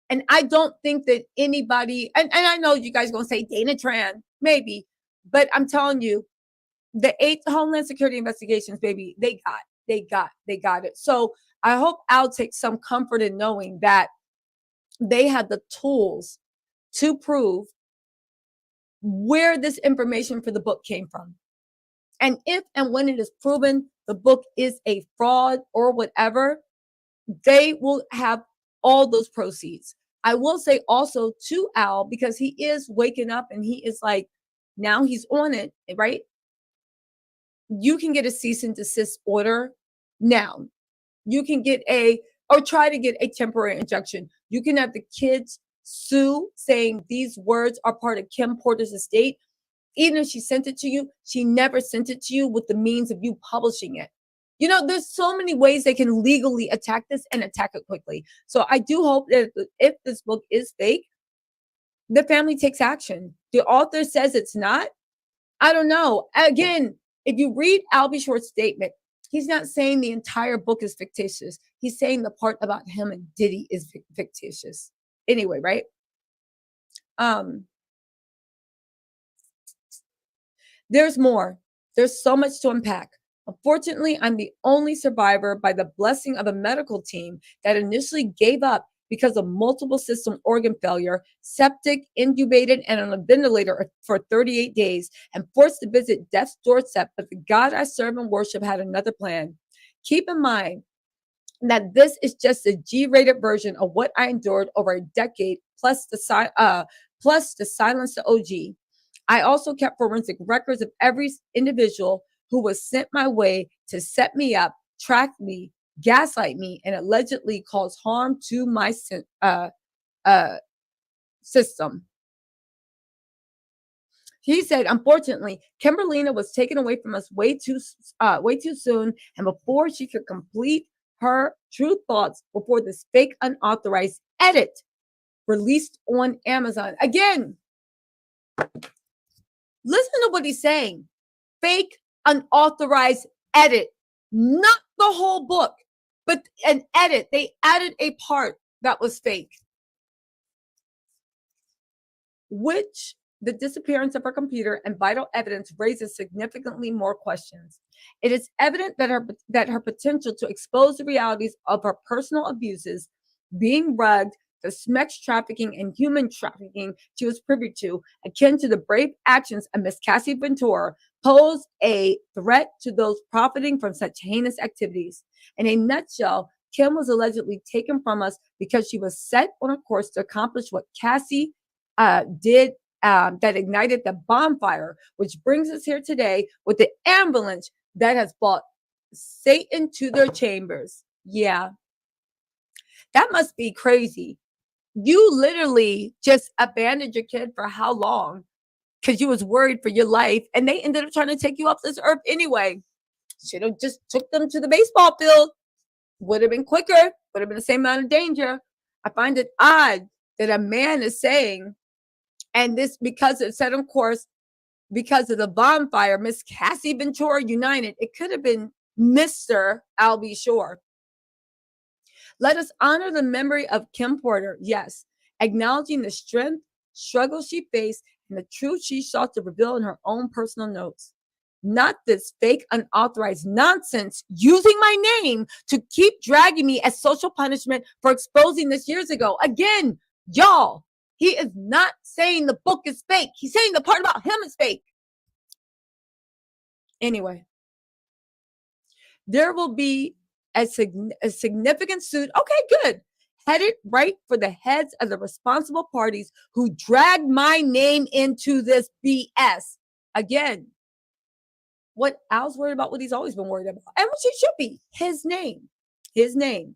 And I don't think that anybody, and I know you guys are going to say Dana Tran, maybe, but I'm telling you, the 8 Homeland Security investigations, baby, they got it. So I hope Al takes some comfort in knowing that they had the tools to prove where this information for the book came from. And if and when it is proven the book is a fraud or whatever, they will have all those proceeds. I will say also to Al, because he is waking up and he is like, now he's on it, right? You can get a cease and desist order now. You can get or try to get a temporary injunction. You can have the kids sue saying these words are part of Kim Porter's estate. Even if she sent it to you, she never sent it to you with the means of you publishing it. You know, there's so many ways they can legally attack this and attack it quickly. So I do hope that if this book is fake, the family takes action. The author says it's not. I don't know. Again, if you read Albie Short's statement, he's not saying the entire book is fictitious. He's saying the part about him and Diddy is fictitious. Anyway, right? There's more. There's so much to unpack. Unfortunately, I'm the only survivor by the blessing of a medical team that initially gave up because of multiple system organ failure, septic, intubated, and on a ventilator for 38 days, and forced to visit death's doorstep. But the God I serve and worship had another plan. Keep in mind that this is just a G-rated version of what I endured over a decade, plus the silence to OG. I also kept forensic records of every individual who was sent my way to set me up, track me, gaslight me, and allegedly cause harm to my system. He said, unfortunately, Kimberlina was taken away from us way too soon, and before she could complete her true thoughts, before this fake unauthorized edit released on Amazon. Again, listen to what he's saying. Fake unauthorized edit, not the whole book, but an edit. They added a part that was fake, which the disappearance of her computer and vital evidence raises significantly more questions. It is evident that her potential to expose the realities of her personal abuses, being rugged, the sex trafficking and human trafficking she was privy to, akin to the brave actions of Miss Cassie Ventura, pose a threat to those profiting from such heinous activities. In a nutshell, Kim was allegedly taken from us because she was set on a course to accomplish what Cassie did, that ignited the bonfire, which brings us here today with the ambulance that has brought Satan to their chambers. Yeah, that must be crazy. You literally just abandoned your kid for how long? Because you was worried for your life, and they ended up trying to take you off this earth anyway. Should have just took them to the baseball field. Would have been quicker, would have been the same amount of danger. I find it odd that a man is saying, and this because it's set on course because of the bonfire, Miss Cassie Ventura United. It could have been Mr. Albie Shore. Let us honor the memory of Kim Porter, yes, acknowledging the strength, struggle she faced, and the truth she sought to reveal in her own personal notes. Not this fake, unauthorized nonsense using my name to keep dragging me as social punishment for exposing this years ago. Again, y'all, he is not saying the book is fake. He's saying the part about him is fake. Anyway, there will be a significant suit. Okay, good. Headed right for the heads of the responsible parties who dragged my name into this BS. Again, what Al's worried about, what he's always been worried about, and what she should be, his name. His name.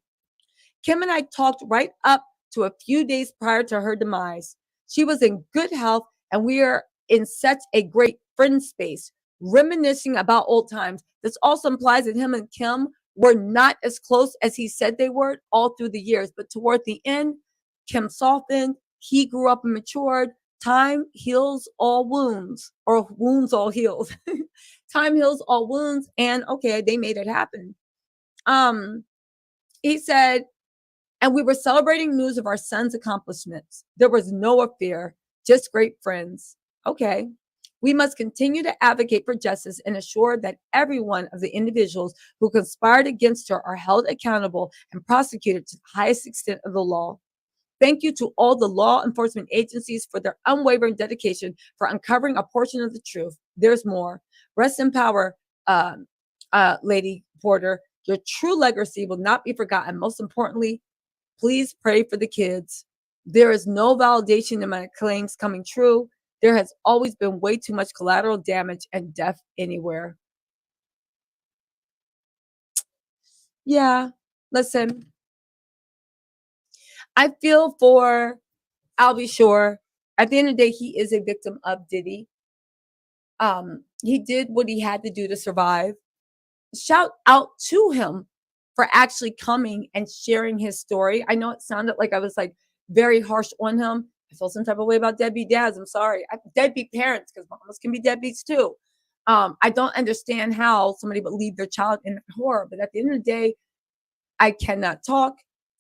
Kim and I talked right up to a few days prior to her demise. She was in good health, and we are in such a great friend space, reminiscing about old times. This also implies that him and Kim were not as close as he said they were all through the years. But toward the end, Kim softened. He grew up and matured. Time heals all wounds, or wounds all heals. Time heals all wounds. And okay, they made it happen. He said, and we were celebrating news of our son's accomplishments. There was no affair, just great friends. Okay. We must continue to advocate for justice and assure that every one of the individuals who conspired against her are held accountable and prosecuted to the highest extent of the law. Thank you to all the law enforcement agencies for their unwavering dedication for uncovering a portion of the truth. There's more. Rest in power, Lady Porter. Your true legacy will not be forgotten. Most importantly, please pray for the kids. There is no validation in my claims coming true. There has always been way too much collateral damage and death anywhere. Yeah, listen. I feel for I'll be sure. At the end of the day, he is a victim of Diddy. He did what he had to do to survive. Shout out to him for actually coming and sharing his story. I know it sounded like I was like very harsh on him. I feel some type of way about deadbeat dads. I'm sorry. Deadbeat parents, because mamas can be deadbeats too. I don't understand how somebody would leave their child in horror. But at the end of the day, I cannot talk.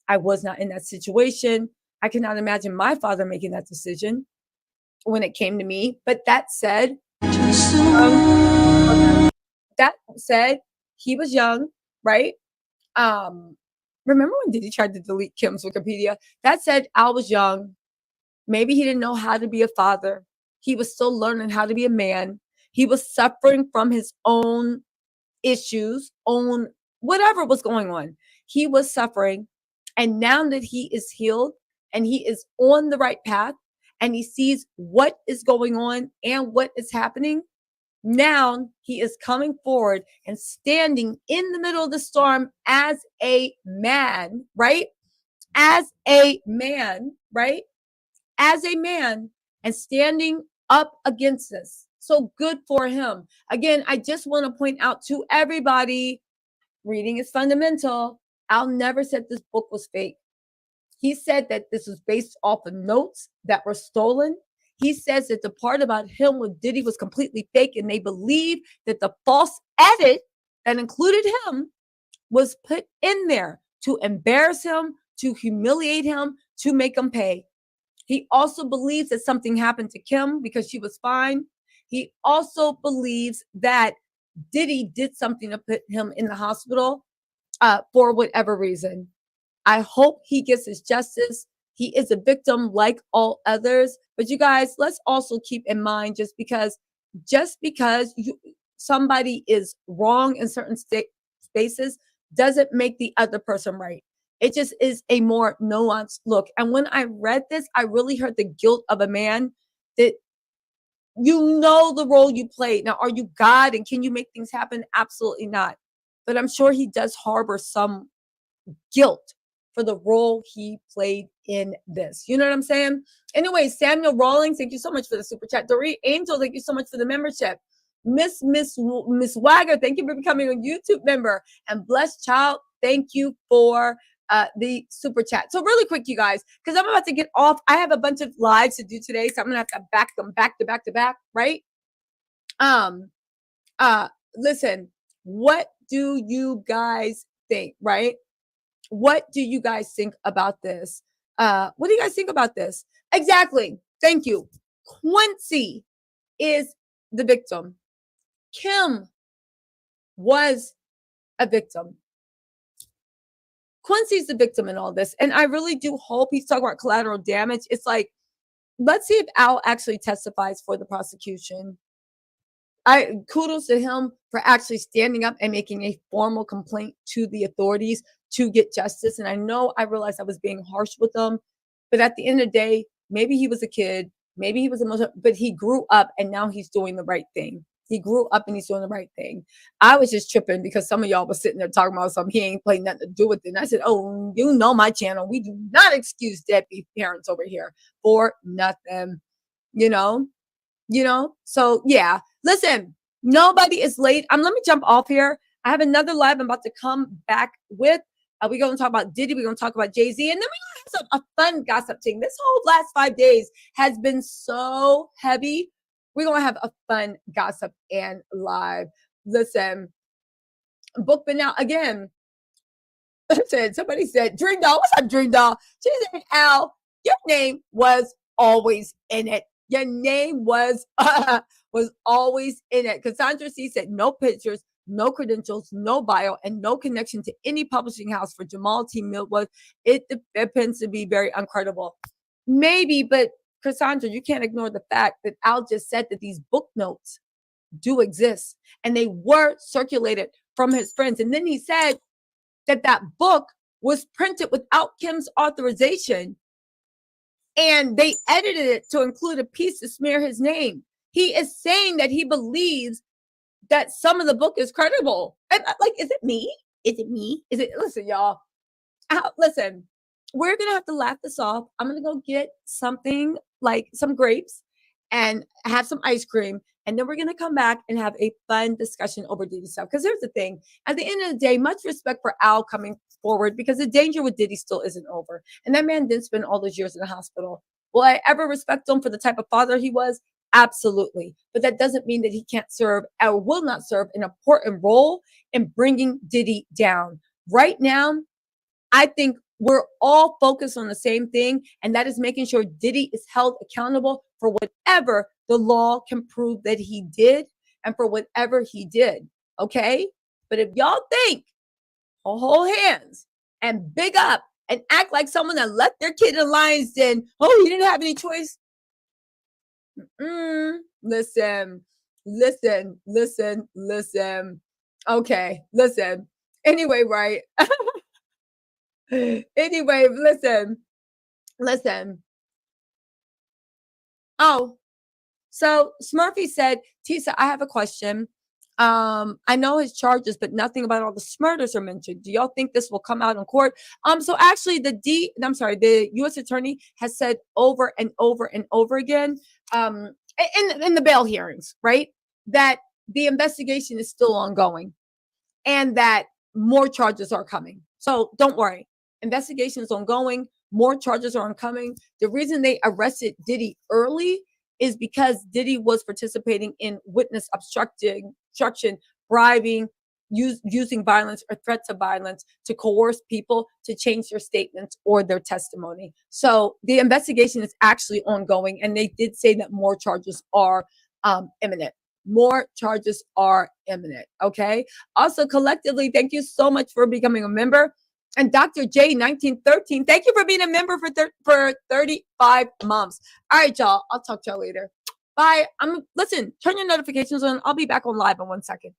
I was not in that situation. I cannot imagine my father making that decision when it came to me. But that said, he was young, right? Remember when Diddy tried to delete Kim's Wikipedia? That said, Al was young. Maybe he didn't know how to be a father. He was still learning how to be a man. He was suffering from his own issues, own whatever was going on. He was suffering. And now that he is healed and he is on the right path and he sees what is going on and what is happening, now he is coming forward and standing in the middle of the storm as a man, right? As a man, right? As a man, and standing up against this. So good for him. Again, I just want to point out to everybody, reading is fundamental. Al never said this book was fake. He said that this was based off of notes that were stolen. He says that the part about him with Diddy was completely fake, and they believe that the false edit that included him was put in there to embarrass him, to humiliate him, to make him pay. He also believes that something happened to Kim because she was fine. He also believes that Diddy did something to put him in the hospital for whatever reason. I hope he gets his justice. He is a victim like all others. But you guys, let's also keep in mind, just because somebody is wrong in certain spaces doesn't make the other person right. It just is a more nuanced look. And when I read this, I really heard the guilt of a man that you know the role you played. Now, are you God and can you make things happen? Absolutely not. But I'm sure he does harbor some guilt for the role he played in this. You know what I'm saying? Anyway, Samuel Rawlings, thank you so much for the super chat. Doree Angel, thank you so much for the membership. Miss Wagger, thank you for becoming a YouTube member. And Blessed Child, thank you for the super chat. So really quick, you guys, because I'm about to get off. I have a bunch of lives to do today, so I'm gonna have to back them back to back to back, right? Listen, what do you guys think, right? What do you guys think about this? What do you guys think about this? Exactly. Thank you. Quincy is the victim. Kim was a victim. Quincy's the victim in all this. And I really do hope he's talking about collateral damage. It's like, let's see if Al actually testifies for the prosecution. Kudos to him for actually standing up and making a formal complaint to the authorities to get justice. And I realized I was being harsh with him, but at the end of the day, maybe he was a kid, maybe he was but he grew up and now he's doing the right thing. He grew up and he's doing the right thing. I was just tripping because some of y'all was sitting there talking about something he ain't playing nothing to do with it. And I said, oh, you know my channel. We do not excuse deadbeat parents over here for nothing, you know? you know? So yeah, listen, nobody is late. Let me jump off here. I have another live I'm about to come back with. We're going to talk about Diddy. We're going to talk about Jay-Z. And then we're going to have a fun gossip thing. This whole last 5 days has been so heavy. We're going to have a fun gossip and live. Listen, book been out again. Listen, somebody said, Dream Doll. What's up, Dream Doll? She said, Al, your name was always in it. Your name was always in it. Cassandra C said, no pictures, no credentials, no bio, and no connection to any publishing house for Jamal T. Millwood. It depends to be very uncredible. Maybe, but Cassandra, you can't ignore the fact that Al just said that these book notes do exist and they were circulated from his friends. And then he said that book was printed without Kim's authorization and they edited it to include a piece to smear his name. He is saying that he believes that some of the book is credible. And like, is it me? Is it me? Is it? Listen, y'all. Listen, we're going to have to laugh this off. I'm going to go get something like some grapes and have some ice cream. And then we're going to come back and have a fun discussion over Diddy stuff. Because here's the thing. At the end of the day, much respect for Al coming forward because the danger with Diddy still isn't over. And that man didn't spend all those years in the hospital. Will I ever respect him for the type of father he was? Absolutely. But that doesn't mean that he can't serve or will not serve an important role in bringing Diddy down. Right now, I think we're all focused on the same thing, and that is making sure Diddy is held accountable for whatever the law can prove that he did and for whatever he did, okay? But if y'all think, hold hands and big up and act like someone that left their kid in the lion's den, oh, he didn't have any choice. Listen. Okay, listen. Anyway, right? Anyway, listen. Oh, so Smurfy said, Tisa, I have a question. I know his charges, but nothing about all the murders are mentioned. Do y'all think this will come out in court? So actually the U.S. attorney has said over and over and over again, in the bail hearings, right, that the investigation is still ongoing and that more charges are coming. So don't worry. Investigation is ongoing. More charges are oncoming. The reason they arrested Diddy early is because Diddy was participating in witness obstruction, bribing, using violence or threats of violence to coerce people to change their statements or their testimony. So the investigation is actually ongoing, and they did say that more charges are imminent. More charges are imminent. Okay. Also, collectively, thank you so much for becoming a member. And Dr. J 1913, thank you for being a member for 35 months. All right, y'all. I'll talk to y'all later. Bye. Listen, turn your notifications on. I'll be back on live in 1 second.